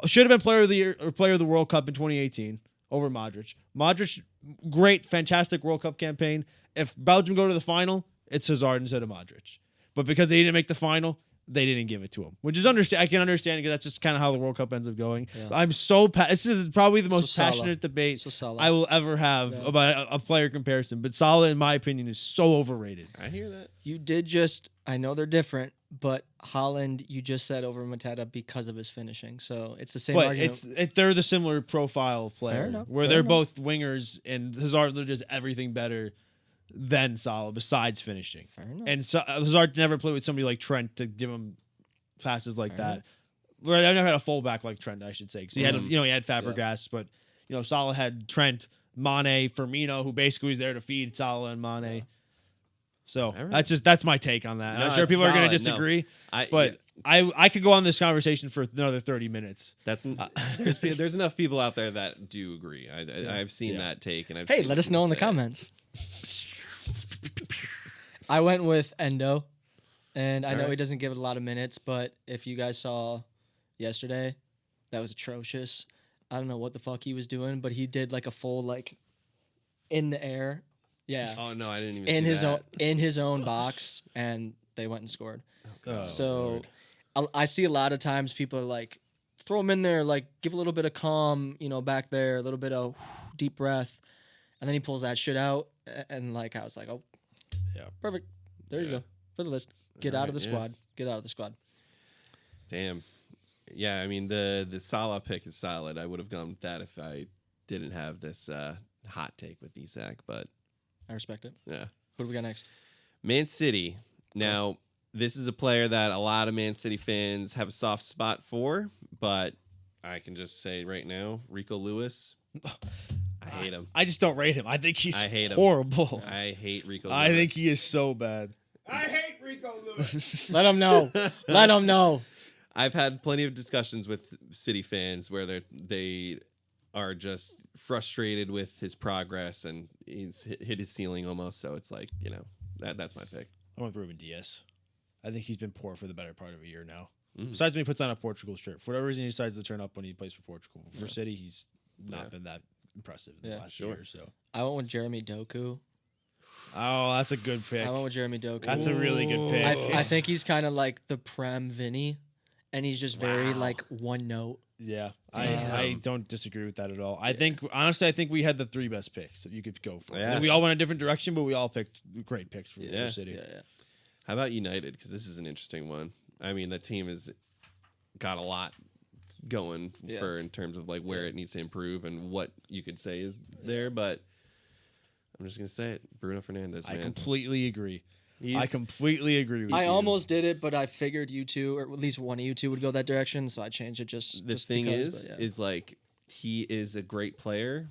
should have been player of the year or player of the World Cup in 2018 over Modric. Modric, great, fantastic World Cup campaign. If Belgium go to the final, it's Hazard instead of Modric. But because they didn't make the final, they didn't give it to him, which is I can understand because that's just kind of how the World Cup ends up going. Yeah. I'm so this is probably the most passionate debate I will ever have about a player comparison. But Salah, in my opinion, is so overrated. I hear that. You did I know they're different, but Haaland, you just said over Mateta because of his finishing. So it's the same argument. They're the similar profile player where they're both wingers and Hazard does everything better than Salah besides finishing. Fair enough. And Hazard never played with somebody like Trent to give him passes like that. Where I never had a fullback like Trent, I should say, because he had he had Fabregas, but Salah had Trent, Mane, Firmino, who basically was there to feed Salah and Mane. Yeah. So that's my take on that. I'm sure people are going to disagree, but I could go on this conversation for another 30 minutes. There's enough people out there that do agree. I've seen that take, and let us know in the comments. I went with Endo, and I know he doesn't give it a lot of minutes, but if you guys saw yesterday, that was atrocious. I don't know what the fuck he was doing, but he did like a full in the air. Yeah. Oh no, I didn't even see that. In his own box, and they went and scored. So I see a lot of times people are like, throw him in there, like give a little bit of calm, back there, a little bit of deep breath, and then he pulls that shit out, and I was like, oh, yeah, perfect. There you go for the list. Get out of the squad. Get out of the squad. Damn. Yeah, I mean the Salah pick is solid. I would have gone with that if I didn't have this hot take with Isak, but I respect it. Yeah. What do we got next? Man City. Now, this is a player that a lot of Man City fans have a soft spot for, but I can just say right now, Rico Lewis. I hate him. I just don't rate him. I think he's horrible. I hate Rico Lewis. I think he is so bad. I hate Rico Lewis. Let him know. Let him know. I've had plenty of discussions with City fans where they are just frustrated with his progress, and he's hit his ceiling almost. So it's like, that's my pick. I went with Ruben Diaz. I think he's been poor for the better part of a year now. Besides when he puts on a Portugal shirt. For whatever reason, he decides to turn up when he plays for Portugal. For City, he's not been that impressive in the last year. So I went with Jeremy Doku. Oh, that's a good pick. I went with Jeremy Doku. That's a really good pick. I think he's kind of like the Prem Vinny, and he's just very one note. Yeah, I don't disagree with that at all. I think we had the 3 best picks that you could go for. Yeah. And we all went a different direction, but we all picked great picks for City. Yeah. How about United? Because this is an interesting one. I mean, the team has got a lot going for in terms of where it needs to improve and what you could say is there, but I'm just gonna say it, Bruno Fernandes. I completely agree. I completely agree with you. I almost did it, but I figured you two, or at least one of you two, would go that direction, so I changed it just. The thing is he is a great player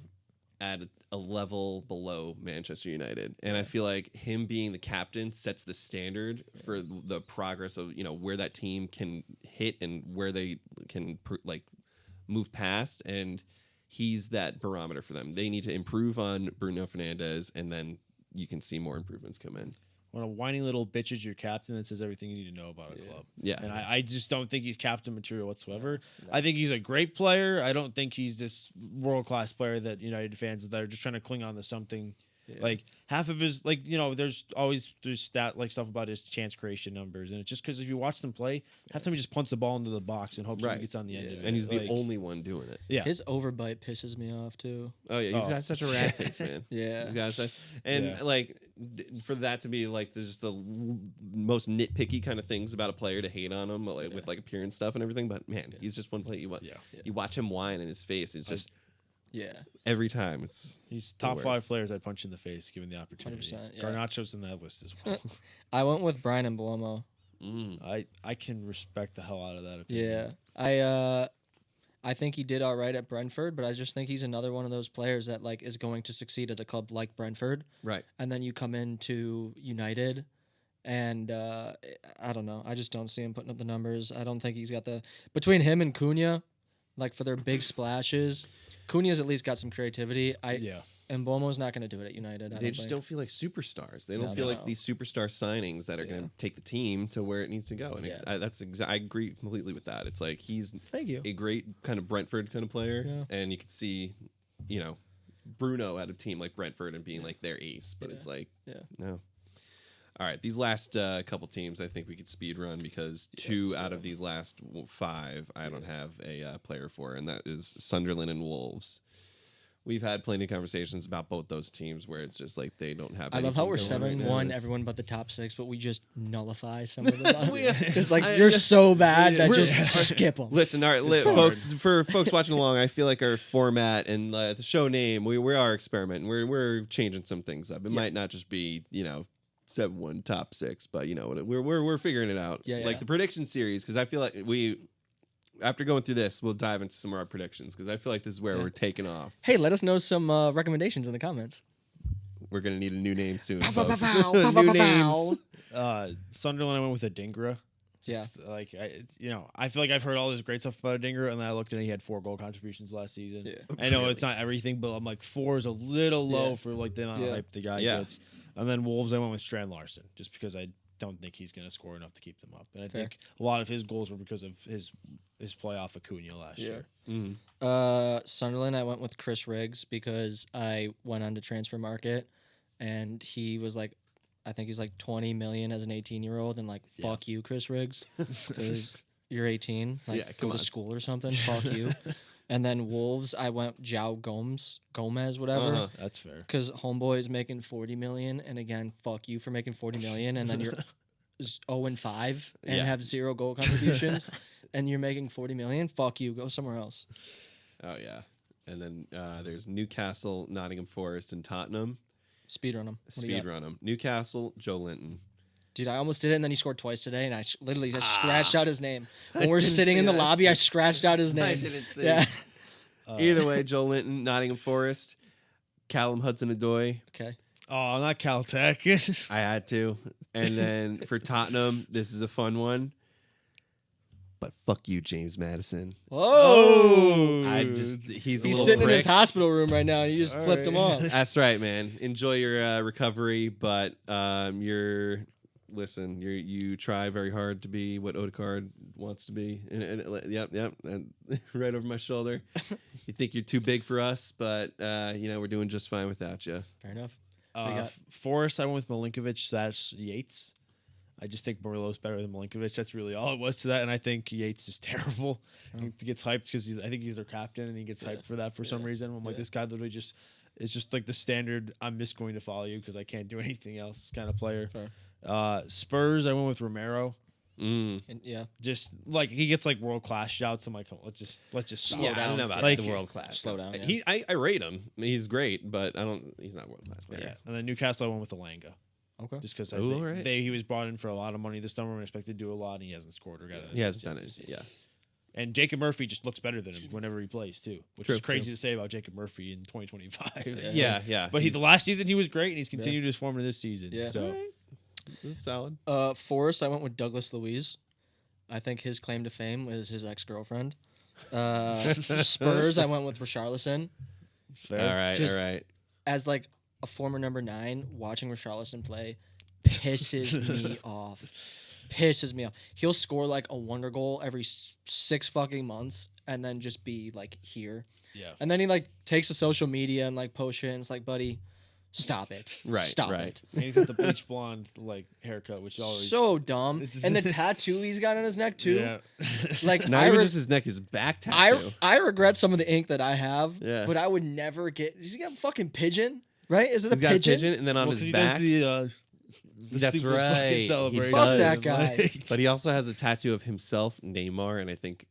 at a level below Manchester United, and I feel like him being the captain sets the standard for the progress of where that team can hit and where they can move past, and he's that barometer for them. They need to improve on Bruno Fernandes, and then you can see more improvements come in. when a whiny little bitch is your captain that says everything you need to know about a club. Yeah. And I just don't think he's captain material whatsoever. No. I think he's a great player. I don't think he's this world-class player that United fans that are just trying to cling on to something. Yeah. Like half of his, there's stuff about his chance creation numbers, and it's just because if you watch them play, half the time he just punts the ball into the box and hopes Right. he gets on the end of it. And he's the Like, only one doing it. yeah. His overbite pisses me off too. Oh yeah, he's Oh. got such a rat face, man. Yeah. He's got such, and Yeah. like for that to be like just the most nitpicky kind of things about a player to hate on him, like, with like appearance stuff and everything. But man, he's just one player. You watch him whine in his face. It's just Yeah. every time. He's top worst. 5 players I'd punch in the face given the opportunity. 100%, yeah. Garnacho's in that list as well. I went with Brian and Mbomo. I can respect the hell out of that opinion. Yeah. I think he did all right at Brentford, but I just think he's another one of those players that like is going to succeed at a club like Brentford. Right. And then you come into United and I don't know. I just don't see him putting up the numbers. I don't think he's got between him and Cunha, like for their big splashes, Cunha's at least got some creativity. And Mbomo's not going to do it at United. They just don't feel like superstars. They don't feel like these superstar signings that are going to take the team to where it needs to go. And I agree completely with that. It's like he's Thank you. a great kind of Brentford kind of player, Yeah. and you can see, Bruno at a team like Brentford and being like their ace, but it's like no. All right, these last couple teams, I think we could speed run because 2 out of these last 5 I don't have a player for, and that is Sunderland and Wolves. We've had plenty of conversations about both those teams where it's just like they don't have. I love how we're anything going 7-1, right now. everyone but the top 6, but we just nullify some of the Yeah. Because you're so bad that We're- just skip them. Listen, all right, folks. For folks watching along, I feel like our format and the show name, we are experimenting. We're changing some things up. It might not just be 7-1 top 6, but we're figuring it out. Yeah, Like yeah. the prediction series, because I feel like after going through this, we'll dive into some of our predictions because I feel like this is where we're taking off. Hey, let us know some recommendations in the comments. We're gonna need a new name soon. Pow, pow, folks. pow, pow, pow, New pow, names. pow. Sunderland, I went with a Dingra. Yeah. Just, I feel like I've heard all this great stuff about Dingra, and then I looked and he had 4 goal contributions last season. Yeah. I know it's not everything, but I'm like 4 is a little low Yeah. for like the amount Yeah. of hype the guy Yeah. gets. And then Wolves, I went with Strand Larson, just because I don't think he's going to score enough to keep them up. And I think a lot of his goals were because of his play off Acuna last year. Sunderland, I went with Chris Riggs because I went on to transfer market, and he was like, I think he's like 20 million as an 18-year-old, and like, fuck you, Chris Riggs, because you're 18, like go to school or something. Fuck you. And then Wolves, I went João Gomez, whatever. That's fair. Because Homeboy is making 40 million, and again, fuck you for making 40 million, and then you're 0-5 and have 0 goal contributions, and you're making 40 million. Fuck you, go somewhere else. Oh yeah, and then there's Newcastle, Nottingham Forest, and Tottenham. Speedrun him. Speedrun them. Newcastle, Joe Linton. Dude, I almost did it, and then he scored twice today, and I literally just scratched out his name. When we're sitting in the lobby, I scratched out his name. didn't see. Yeah. Either way, Joe Linton, Nottingham Forest, Callum Hudson-Odoi. Okay. Oh, not Caltech. I had to. And then for Tottenham, this is a fun one. But fuck you, James Madison. Whoa. He's a He's little sitting in his prick. hospital room right now, and you just flipped him off. That's right, man. Enjoy your recovery, but you try very hard to be what Odegaard wants to be. Yep, and right over my shoulder. You think you're too big for us, but we're doing just fine without you. Fair enough. Forest, I went with Milinkovic/Yates. I just think Murillo's better than Milinkovic. That's really all it was to that. And I think Yates is terrible. He gets hyped because I think he's their captain, and he gets hyped for that for some reason. I'm like, this guy literally is just like the standard, I'm just going to follow you because I can't do anything else kind of player. Fair. Spurs, I went with Romero. And, Just like he gets like world class shouts. I'm like, let's just slow down. I don't know about Like, the world class. slow down, I rate him. He's great, but he's not world class player. Yeah. And then Newcastle, I went with Alanga. Okay. Just because right. he was brought in for a lot of money this summer and expected to do a lot, and he hasn't scored or got an He assist hasn't done yet it. this Yeah. season. And Jacob Murphy just looks better than him whenever he plays too, which is crazy to say about Jacob Murphy in 2025. Yeah. But the last season he was great, and he's continued his form in this season. Yeah. So This is solid. Forrest, I went with Douglas Luiz. I think his claim to fame was his ex-girlfriend. Spurs, I went with Richarlison. fair. All right. Just- All right. As like a former number 9, watching Richarlison play pisses me off. Pisses me off. He'll score like a wonder goal every 6 fucking months and then just be like here. Yeah. And then he like takes to social media and like post shit and it's like, buddy, stop it. Right, Stop right. it. And he's got the bleach blonde like haircut, which always So dumb. It's And the just- tattoo he's got on his neck too. Yeah. Like Not even just his neck, his back tattoo. I regret some of the ink that I have, Yeah. but I would never get. Does he got a fucking pigeon? Right? Is it He's a got pigeon? a pigeon, and then on Well, 'cause his he back. does the That's stupid right. fucking He celebration. Fuck that It's guy. like- But he also has a tattoo of himself, Neymar, and I think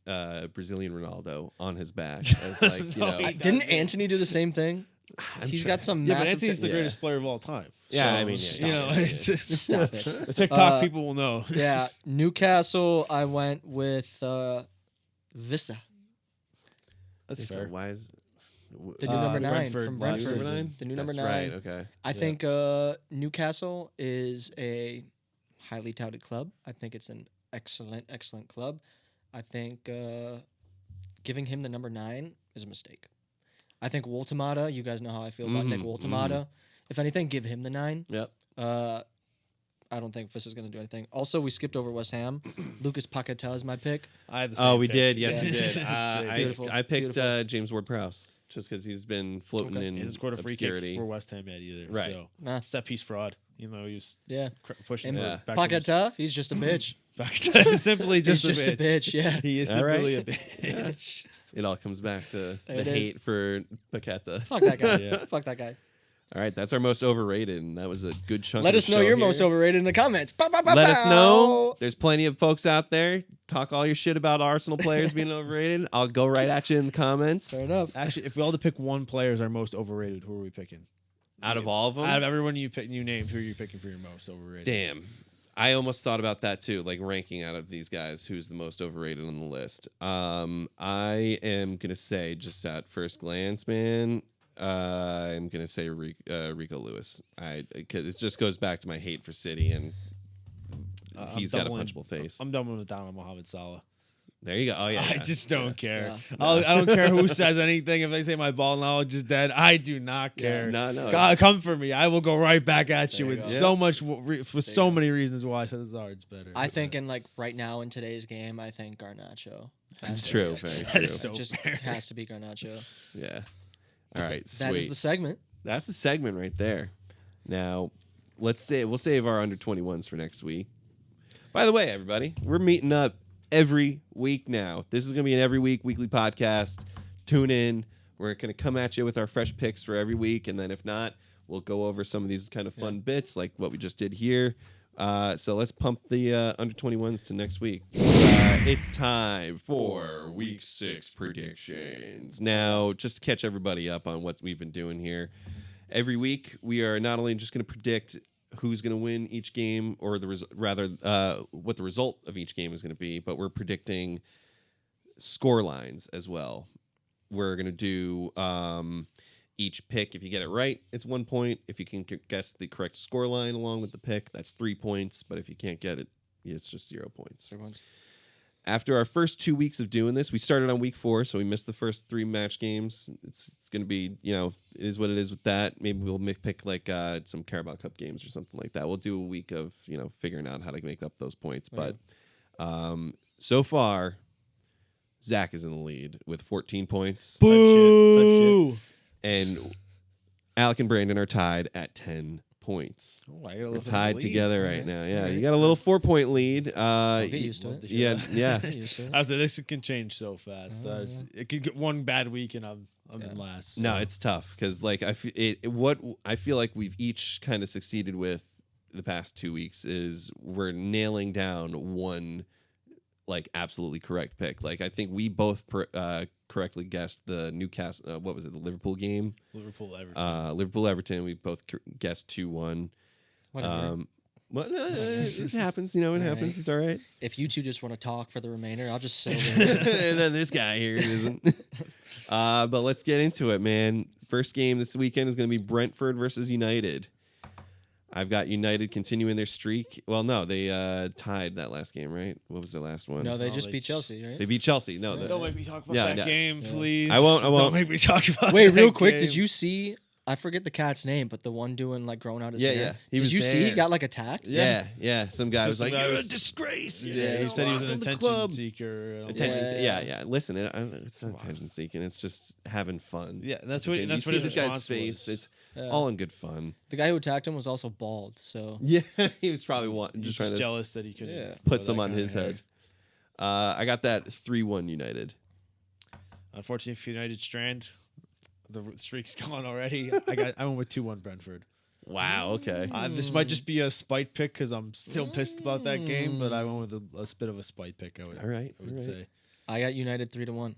Brazilian Ronaldo on his back. As like, you No, know, he Didn't Antony do the same thing? I'm He's trying- got some yeah, but massive. Anthony's the yeah. greatest player of all time. Yeah, So, I mean, yeah, you know, yeah, it's just Stop it. the TikTok Uh, people will know. Yeah, Newcastle. I went with Vissa, That's So fair. why is the new number 9 Brentford, from last Brentford. season. The new number That's 9. Right. Okay. I Yeah. think Newcastle is a highly touted club. I think it's an excellent club. I think giving him the number 9 is a mistake. I think Woltemata, you guys know how I feel about Nick Mhm, Woltemata. If anything, give him the 9. Yep. I don't think Fiss is going to do anything. Also, we skipped over West Ham. Lucas Paquetá is my pick. I had the Oh, same we pick. did. Yes, Yeah. we did. Same. Beautiful, I picked beautiful. James Ward-Prowse just because he's been floating Okay. in He hasn't scored a free obscurity. kick for West Ham yet either. Right. So Nah, set piece fraud. You know, he was yeah. pushing And for Paquetá, he's just a bitch. Paquetá. Simply just, He's just a bitch, yeah. He is All right. simply a bitch. It all comes back to the It is. hate for Paqueta. Fuck that guy. Yeah. Fuck that guy. All right, that's our most overrated, and that was a good chunk. Let of us the know show your here. most overrated in the comments. Let us know. There's plenty of folks out there. Talk all your shit about Arsenal players being overrated. I'll go right at you in the comments. Fair enough. Actually, if we all had to pick one player as our most overrated, who are we picking? Out of all of them, Out of everyone you named, who are you picking for your most overrated? damn. I almost thought about that too, like ranking out of these guys who's the most overrated on the list. I am gonna say, just at first glance, man, I'm gonna say Rico Lewis. Because it just goes back to my hate for City, and he's got a punchable face. I'm doubling it down on Mohamed Salah. There you go. Oh yeah, I yeah. just don't care. Yeah. I don't care who says anything. If they say my ball knowledge is dead, I do not care. no. God, come for me. I will go right back at you There you with go. so much, for so many reasons why Hazard's better. I think in like right now in today's game, I think Garnacho. That's has to true. be- Very That true. is so just fair. has to be Garnacho. Yeah. All right. Sweet. That is the segment. That's the segment right there. Now, we'll save our under 21s for next week. By the way, everybody, we're meeting up every week now. This is going to be an every week weekly podcast. Tune in. We're going to come at you with our fresh picks for every week, and then if not, we'll go over some of these kind of fun bits like what we just did here. So let's pump the under 21s to next week. It's time for week 6 predictions. Now, just to catch everybody up on what we've been doing here, every week we are not only just going to predict who's going to win each game, or what the result of each game is going to be, but we're predicting score lines as well. We're going to do each pick. If you get it right, it's 1 point. If you can guess the correct score line along with the pick, that's 3 points. But if you can't get it, it's just 0 points. After our first 2 weeks of doing this, we started on week 4, so we missed the first 3 match games. It's going to be, it is what it is with that. Maybe we'll pick like some Carabao Cup games or something like that. We'll do a week of, figuring out how to make up those points. But so far, Zach is in the lead with 14 points. Boo! And Alec and Brandon are tied at 10 points. Oh, I got a We're little tied lead. together All right now. Yeah, All right. you got a little 4-point lead. Don't get used to it. Yeah, yeah. Get used to it. I was like, this can change so fast. Oh, It could get one bad week and I'm in last. No, so. it's tough because like I feel like we've each kind of succeeded with the past 2 weeks is we're nailing down one like absolutely correct pick. Like I think we both correctly guessed the Newcastle. What was it? The Liverpool game. Liverpool Everton. Liverpool Everton. We both guessed 2-1. Whatever. Well, it happens. It All happens. right. It's all right. If you two just want to talk for the remainder, I'll just sit over here. And then this guy here isn't. But let's get into it, man. First game this weekend is going to be Brentford versus United. I've got United continuing their streak. Well, no, they tied that last game, right? What was their last one? No, they No, just they beat just- Chelsea, right? They beat Chelsea. No, Yeah. the- Don't make me talk about Yeah, that no. game, Yeah. please. I won't. Don't make me talk about Wait, that real quick, game. did you see I forget the cat's name, but the one doing like growing out his Yeah, hair. yeah. He Did was you see he there. got like attacked? Yeah. Some guy was like, guy "You're a was- disgrace." Yeah, he said he was an Welcome to the attention club. seeker. Attention. Yeah. Yeah. Listen, it's not attention seeking. It's just having fun. Yeah, that's It's the what same. that's You what see his this guy's response face. was. It's Yeah. all in good fun. The guy who attacked him was also bald, so Yeah, he was probably He's just trying to jealous that he could put some on his head. I got that 3-1 United. Unfortunately for United Strand, the streak's gone already. I went with 2-1 Brentford. Wow. Okay. This might just be a spite pick because I'm still pissed about that game, but I went with a bit of a spite pick. I would All right. say. I got United 3-1.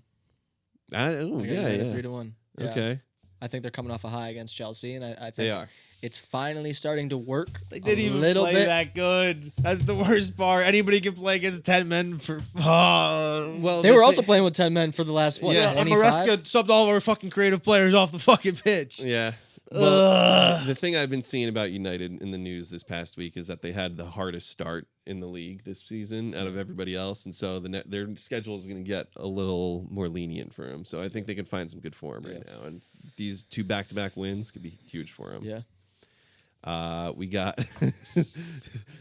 Oh, I got United yeah. 3-1. Yeah. Okay. I think they're coming off a high against Chelsea, and I think They are. it's finally starting to work. They didn't a even little play bit. that good. That's the worst part. Anybody can play against 10 men for. Well, They were also playing with 10 men for the last what? yeah, and 25? Maresca subbed all of our fucking creative players off the fucking pitch. Yeah. Well, the thing I've been seeing about United in the news this past week is that they had the hardest start in the league this season out of everybody else, and so their schedule is going to get a little more lenient for them. So I think they can find some good form right now, and these 2 back-to-back wins could be huge for them. Yeah. We got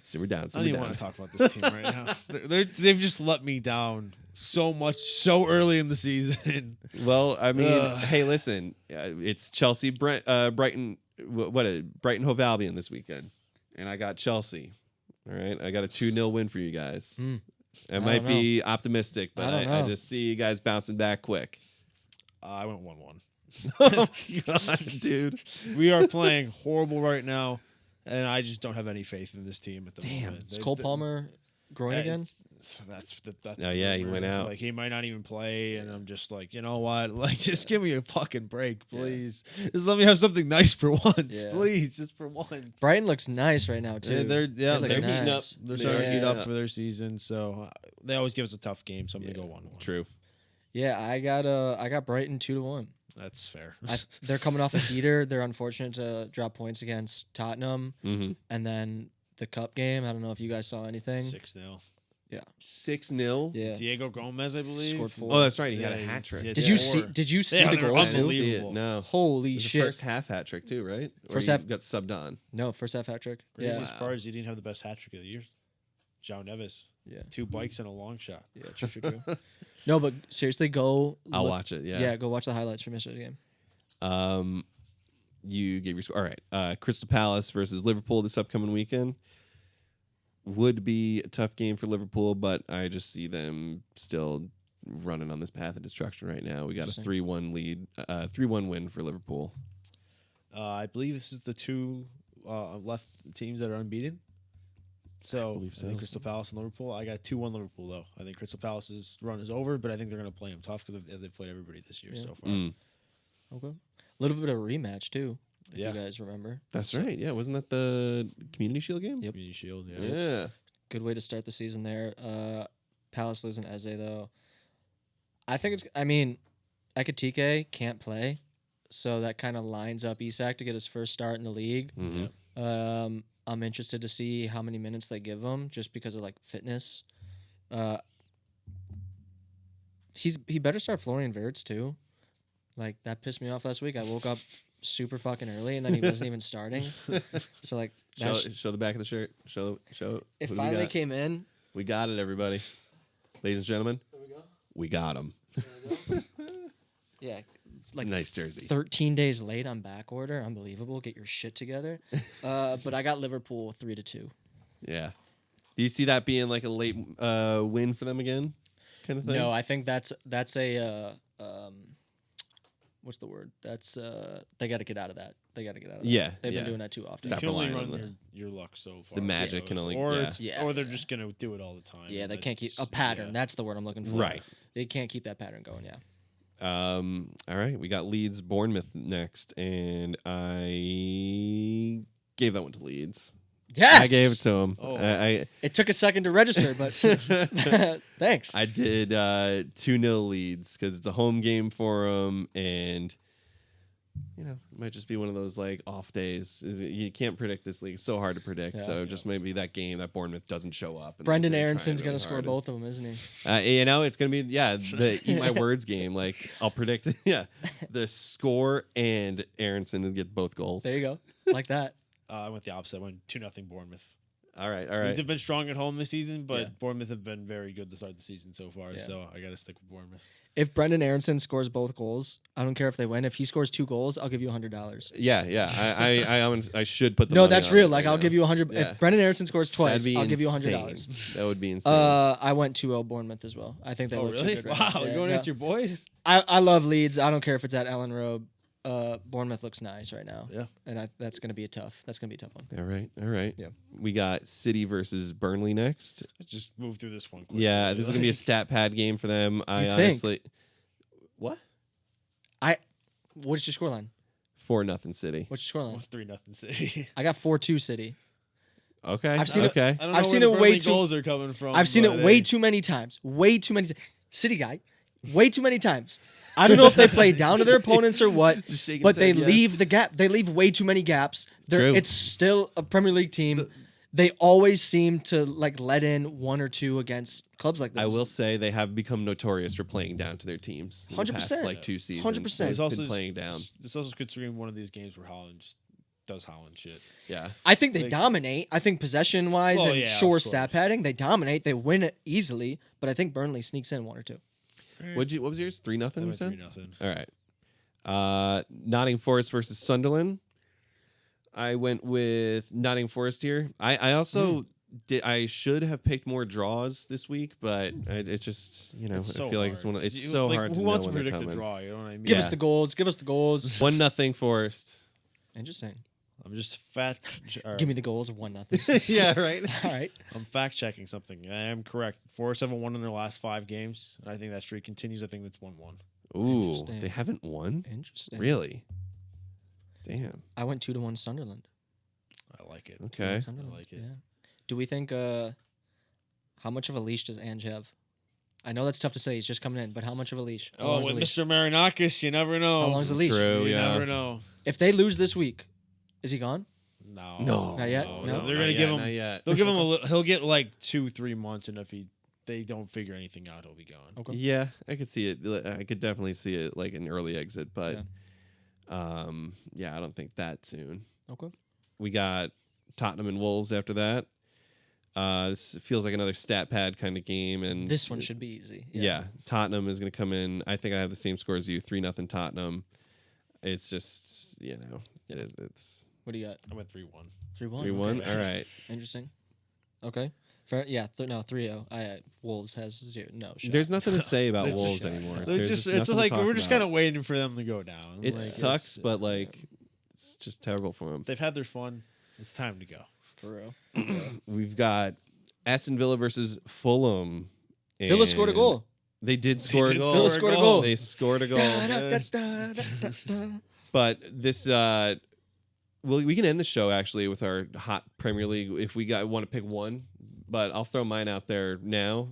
simmer down. I don't Simmer even down. want to talk about this team right now. They've just let me down so much so early in the season. Well, I mean, Ugh. hey, listen, it's Chelsea, Brighton, Brighton Hove Albion this weekend, and I got Chelsea. All right, I got a 2-0 win for you guys. I might don't be optimistic, but I don't I know. just see you guys bouncing back quick. I went 1-1. Oh God, dude! We are playing horrible right now, and I just don't have any faith in this team at the Damn. moment. Is Cole Palmer growing again? That's Oh, yeah, he went out. Like he might not even play, and I'm just like, you know what? Like, just give me a fucking break, please. Just let me have something nice for once, Yeah. please, just for once. Brighton looks nice right now Yeah, too. they're look they're heating up. nice. They're starting to heat Yeah. up for their season, so they always give us a tough game. So I'm gonna go 1-1. True. Yeah, I got Brighton 2-1. That's fair. They're coming off a heater. They're unfortunate to drop points against Tottenham, Mm-hmm. and then the cup game. I don't know if you guys saw anything. 6-0. 6-0. Yeah. Diego Gomez, I believe, Scored 4. Oh, that's right. He had a Yeah, hat trick. yeah, Did you yeah. see? 4. Did you see Yeah, the they're goals? I didn't see it. unbelievable. No. Holy It was the shit! first half hat trick too, right? Or First he half- got subbed on. No, first half hat trick. Craziest Yeah, part is he didn't have the best hat trick of the year. João Neves, yeah, 2 bikes and a long shot. yeah. True. No, but seriously, go. I'll look- watch it. Yeah, go watch the highlights from yesterday's game. You gave your score. All right. Crystal Palace versus Liverpool this upcoming weekend would be a tough game for Liverpool, but I just see them still running on this path of destruction right now. We got a Interesting. 3-1 lead, 3-1 win for Liverpool. I believe this is the 2 left teams that are unbeaten. So I believe so. think Crystal Palace and Liverpool. I got 2-1 Liverpool though. I think Crystal Palace's run is over, but I think they're going to play them tough because as they've played everybody this year Yeah. so far. Mm, Okay. A little bit of a rematch too, if Yeah. you guys remember. that's right. Yeah, wasn't that the Community Shield game? Yep. Community Shield, yeah. Yeah. Good way to start the season there. Palace losing Eze though. I think it's. I mean, Ekitike can't play, so that kind of lines up Isak to get his first start in the league. Mhm. I'm interested to see how many minutes they give him, just because of like fitness. He better start Florian Wirtz too. Like that pissed me off last week. I woke up super fucking early and then he wasn't even starting. So like Show the back of the shirt. Show. it who do we finally got? came in. We got it, everybody. Ladies and gentlemen, There we go. we got him. Yeah, like Nice jersey. 13 days late on back order. Unbelievable. Get your shit together. But I got Liverpool 3-2. Yeah. Do you see that being like a late win for them again, kind of thing? No, I think that's a what's the word? That's they got to get out of that. They got to get out of that. Yeah, They've yeah. been doing that too often. Stop You can only relying on run your luck so far. The magic can only- or yeah. it's, Yeah, or they're yeah. just gonna do it all the time. Yeah, and they can't keep a that's- pattern. yeah. That's the word I'm looking for. Right. They can't keep that pattern going. Yeah. All right, we got Leeds, Bournemouth next, and I gave that one to Leeds. Yes. I gave it to him. Oh. It took a second to register, but thanks. I did 2-0 Leeds because it's a home game for them, and it might just be one of those like off days. You can't predict this league; it's so hard to predict. So just maybe that game that Bournemouth doesn't show up. And Brendan Aaronson's gonna score both of them, isn't he? It's gonna be the eat my words game. Like I'll predict the score and Aaronson to get both goals. There you go, like that. I went the opposite. I went 2-0 Bournemouth. All right. These have been strong at home this season, but Bournemouth have been very good to start the season so far. Yeah. So I got to stick with Bournemouth. If Brendan Aronson scores both goals, I don't care if they win. If he scores 2 goals, I'll give you $100. Yeah. I should put the no, money that's on real. it Like right I'll now. give you 100. Yeah. If Brendan Aronson scores twice, I'll give you insane. $100. That would be insane. I went 2-0 Bournemouth as well. I think they look really? too good. Wow, Right you're going against your boys. I love Leeds. I don't care if it's at Ellen Road. Bournemouth looks nice right now. Yeah, and that's gonna be a tough one. All right. Yeah. We got City versus Burnley next. Let's just move through this one quickly. Yeah, this is gonna be a stat pad game for them. I honestly, what? What's your scoreline? 4-0 City. What's your scoreline? 3-0 City. I got 4-2 City. Okay. I've seen okay. I don't I've know seen where it the way Burnley too- goals are coming from. I've seen it way too many times. City guy, way too many times. I don't know if they play down to their opponents or what, Just shaking but his they head, yes. leave the gap. They leave way too many gaps. True. It's still a Premier League team. They always seem to like let in 1 or 2 against clubs like this. I will say they have become notorious for playing down to their teams. In the 100%. past, like 2 seasons. 100%. They've This also been playing down. This also could scream one of these games where Holland just does Holland shit. Yeah. I think they Like- dominate. I think possession-wise Well, and yeah, of sure course. stat padding, they dominate. They win it easily, but I think Burnley sneaks in 1 or 2. What was yours? 3-0. I You went said. 3-0. All right. Nottingham Forest versus Sunderland. I went with Nottingham Forest here. I also did. I should have picked more draws this week, but it's just It's so I feel like hard. it's one. Of, it's You- so like, hard. Who to wants know to when they're predict a coming. draw? You know what I mean? Give us Yeah. the goals. Give us the goals. 1-0 Forest. Interesting. I'm just fact. Give me the goals of 1-0. Yeah. Right. All right. I'm fact checking something. I am correct. Forest haven't won in their last 5 games, and I think that streak continues. I think that's 1-1. Ooh, Interesting. they haven't won. Interesting. Really? Damn. I went 2-1 Sunderland. I like it. Okay. Sunderland. I like it. Yeah. Do we think how much of a leash does Ange have? I know that's tough to say. He's just coming in, but how much of a leash? How Oh, long is with the leash? Mr. Marinakis, you never know. How long is the leash? True. You Yeah. never know. If they lose this week, is he gone? No. No. Not yet? No. No? They're Not gonna yet, give not him. yet. They'll give him he'll get like 2-3 months, and if they don't figure anything out, he'll be gone. Okay. Yeah, I could see it. I could definitely see it like an early exit, but I don't think that soon. Okay. We got Tottenham and Wolves after that. This feels like another stat pad kind of game, and This one should be easy. Yeah, Tottenham is going to come in. I think I have the same score as you, 3-0 Tottenham. It's just it's What do you got? I went 3-1. 3-1. 3-1. Okay. All right. Interesting. Okay. Fair. Yeah. 3-0. Wolves has 0. No. Shot. There's nothing to say about They're just- Wolves anymore. They're There's just nothing it's to like talk we're just about. kind of waiting for them to go down. It Like, sucks, it's- but like it's just terrible for them. they've had their fun. It's time to go. For real. We've got Aston Villa versus Fulham. Villa scored a and goal. They did score a did goal. Villa scored a goal. They scored a goal. Da-da-da-da-da-da. But this, we can end the show actually with our hot Premier League if we want to pick one. But I'll throw mine out there now.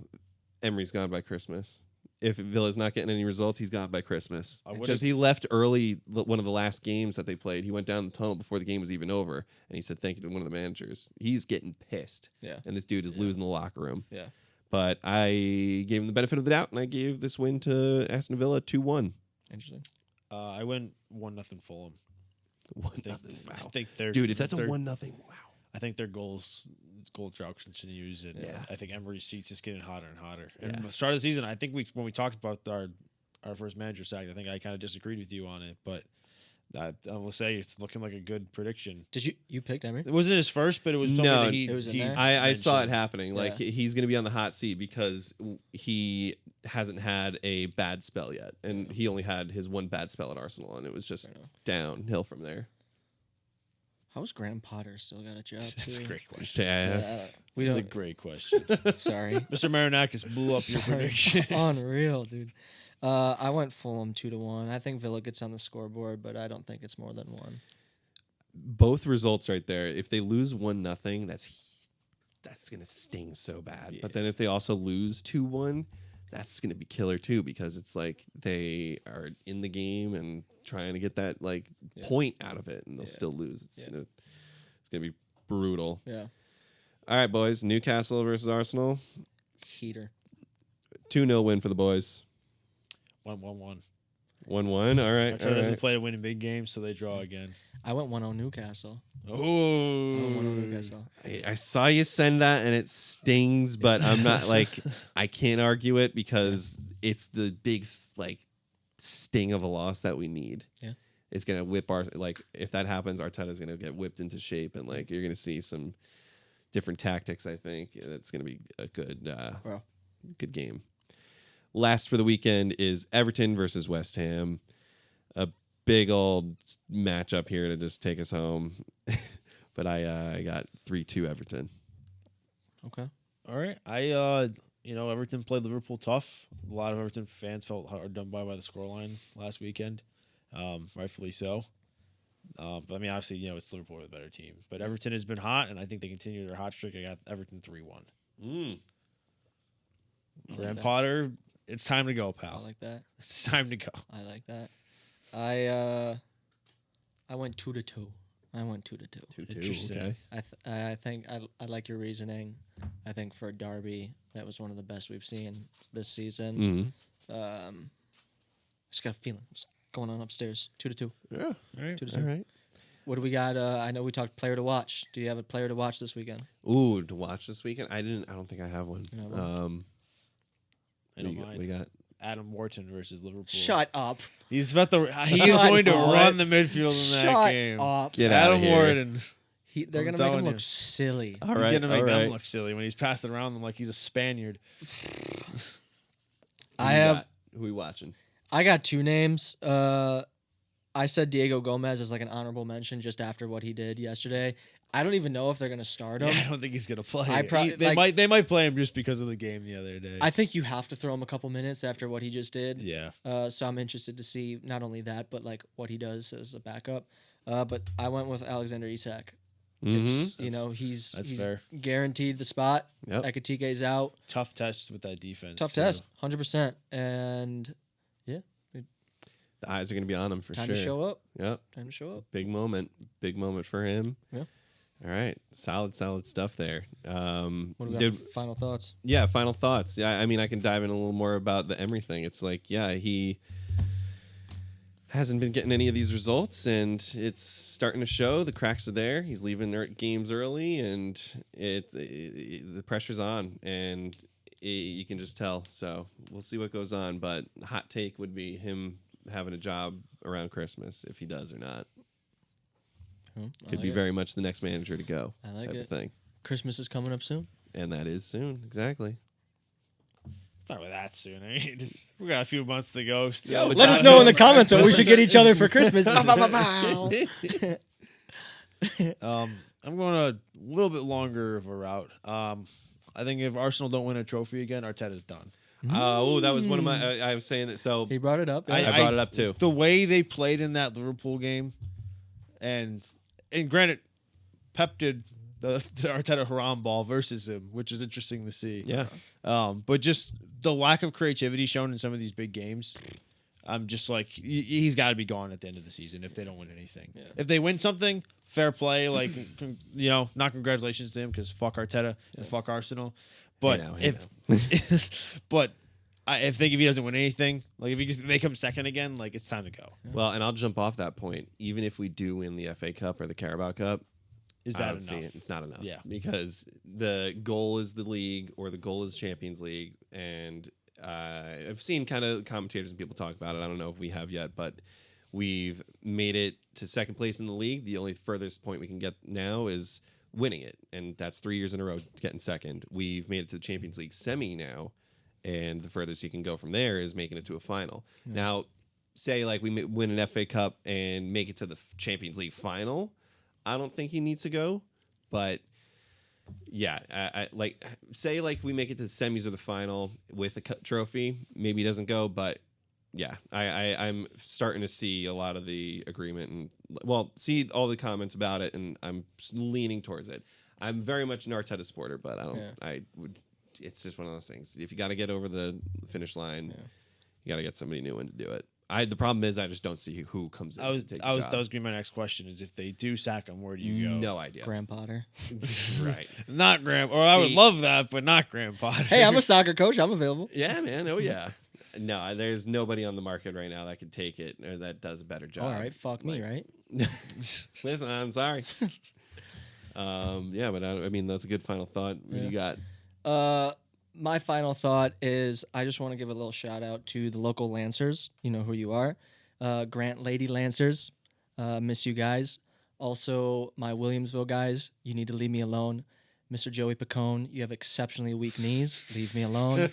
Emery's gone by Christmas. If Villa's not getting any results, he's gone by Christmas. Because he left early one of the last games that they played. He went down the tunnel before the game was even over, and he said thank you to one of the managers. He's getting pissed. Yeah. And this dude is losing the locker room. Yeah. But I gave him the benefit of the doubt, and I gave this win to Aston Villa 2-1. Interesting. I went 1-0 Fulham. 1-0. I Wow. think they're Dude, if that's a they're- 1-0, wow. I think their goal drought continues, and Yeah. I think Emery's seats is getting hotter and hotter. And Yeah. the start of the season, I think when we talked about our first manager sack, I think I kind of disagreed with you on it, but I will say it's looking like a good prediction. Did you picked Emery? It wasn't his first, but it was something No, that he. it was in he there? I saw it mentioned. happening. Like Yeah. he's going to be on the hot seat because he hasn't had a bad spell yet, and he only had his one bad spell at Arsenal, and it was just downhill from there. How's Graham Potter still got a job? It's a too? great question. Yeah. We It's a don't. great question. Sorry. Mr. Marinakis blew up your Sorry. prediction. Unreal, dude. I went Fulham 2-1. I think Villa gets on the scoreboard, but I don't think it's more than 1. Both results right there. If they lose 1-0, that's going to sting so bad. Yeah. But then if they also lose 2-1, that's going to be killer too, because it's like they are in the game and trying to get that like point out of it, and they'll still lose. It's gonna be brutal. Yeah. All right, boys. Newcastle versus Arsenal. Heater. 2-0 win for the boys. 1-1. 1-1. All right. Arteta doesn't play to win in big games, so they draw again. I went 1-0 Newcastle. Oh, 1-0 Newcastle. I saw you send that, and it stings, but I'm not like I can't argue it because it's the big like sting of a loss that we need. Yeah, it's gonna whip our like if that happens, Arteta's gonna get whipped into shape, and like you're gonna see some different tactics. I think it's gonna be a good good game. Last for the weekend is Everton versus West Ham. A big old matchup here to just take us home. But I got 3-2 Everton. Okay. All right. Everton played Liverpool tough. A lot of Everton fans felt hard done by the scoreline last weekend. Rightfully so. But I mean, obviously, it's Liverpool the better team. But Everton has been hot, and I think they continue their hot streak. I got Everton 3-1. Graham Potter, it's time to go, pal. I like that. It's time to go. I like that. I went 2-2. I went 2-2. Interesting. Okay. I think I like your reasoning. I think for a derby, that was one of the best we've seen this season. Just got a feeling what's going on upstairs. 2-2. Yeah. All right. 2-2. All right. What do we got? I know we talked player to watch. Do you have a player to watch this weekend? Ooh, to watch this weekend? I don't think I have one. You have one? I don't mind. We got Adam Wharton versus Liverpool. Shut up. He is going to run the midfield in that Shut game. up. Get out of Adam here. Wharton. They're going to make him look silly. All He's right. going to make all them right. look silly when he's passing around them like he's a Spaniard. Who we watching? I got two names. I said Diego Gomez as like an honorable mention just after what he did yesterday. I don't even know if they're going to start him. Yeah, I don't think he's going to play. They might play him just because of the game the other day. I think you have to throw him a couple minutes after what he just did. Yeah. So I'm interested to see not only that, but like what he does as a backup. But I went with Alexander Isak. It's he's fair. Guaranteed the spot. Yep. Ekitike's out. Tough test with that defense. Tough too. test, 100%. And The eyes are going to be on him for time sure. to show up. Yep. Time to show up. Big moment for him. Yeah. All right. Solid stuff there. What do we got for final thoughts? Yeah, final thoughts. Yeah, I mean, I can dive in a little more about the Emery thing. It's like, yeah, he hasn't been getting any of these results, and it's starting to show. The cracks are there. He's leaving games early, and the pressure's on, and you can just tell. So we'll see what goes on. But hot take would be him having a job around Christmas, if he does or not. Could be very much the next manager to go. I like type it. of thing. Christmas is coming up soon. And that is soon, exactly. It's not really that soon. I mean, we got a few months to go still. Yeah, Let us know in the comments what we should get each other for Christmas. I'm going a little bit longer of a route. I think if Arsenal don't win a trophy again, Arteta's done. That was one of my. I was saying that. So He brought it up. I brought it up too. The way they played in that Liverpool game, and granted, Pep did the Arteta Haram ball versus him, which is interesting to see. Yeah. But just the lack of creativity shown in some of these big games, I'm just like, he's got to be gone at the end of the season if they don't win anything. Yeah. If they win something, fair play. Like, not congratulations to him because fuck Arteta and fuck Arsenal. But if he doesn't win anything, like if they come second again, like it's time to go. Well, and I'll jump off that point. Even if we do win the FA Cup or the Carabao Cup, Is I that don't see enough? it. It's not enough. Yeah. Because the goal is the league or the goal is Champions League. And I've seen kind of commentators and people talk about it. I don't know if we have yet, but we've made it to second place in the league. The only furthest point we can get now is winning it. And that's 3 years in a row getting second. We've made it to the Champions League semi now. And the furthest you can go from there is making it to a final. Yeah. Now, say like we win an FA Cup and make it to the Champions League final. I don't think he needs to go, but yeah, I like say like we make it to the semis or the final with a trophy. Maybe he doesn't go, but yeah, I'm starting to see a lot of the agreement and see all the comments about it, and I'm leaning towards it. I'm very much an Arteta supporter, but I would it's just one of those things. If you got to get over the finish line, you got to get somebody new in to do it. The problem is I just don't see who comes in. That was going to be my next question. Is if they do sack him, where do you go? No idea. Graham Potter. Right. Not Graham. Or I would love that, but not Graham Potter. Hey, I'm a soccer coach. I'm available. Yeah, man. Oh yeah. No, there's nobody on the market right now that can take it or that does a better job. All right, fuck me, right? Listen, I'm sorry. Yeah, but I mean that's a good final thought. What you got? My final thought is I just want to give a little shout out to the local Lancers. You know who you are. Grant Lady Lancers. Miss you guys. Also, my Williamsville guys, you need to leave me alone. Mr. Joey Picone, you have exceptionally weak knees. Leave me alone.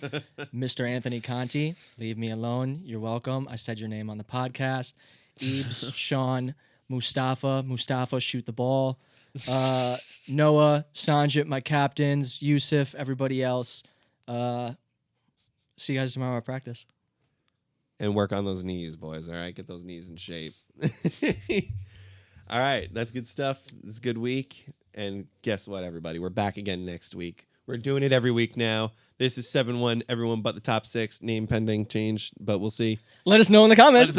Mr. Anthony Conti, leave me alone. You're welcome. I said your name on the podcast. Ebes, Sean, Mustafa, shoot the ball. Noah, Sanjit, my captains, Yusuf, everybody else. See you guys tomorrow at practice. And work on those knees, boys. All right, get those knees in shape. All right, that's good stuff. It's a good week. And guess what, everybody? We're back again next week. We're doing it every week now. This is 7-1, everyone but the top 6. Name pending change, but we'll see. Let us know in the comments.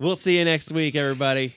We'll see you next week, everybody.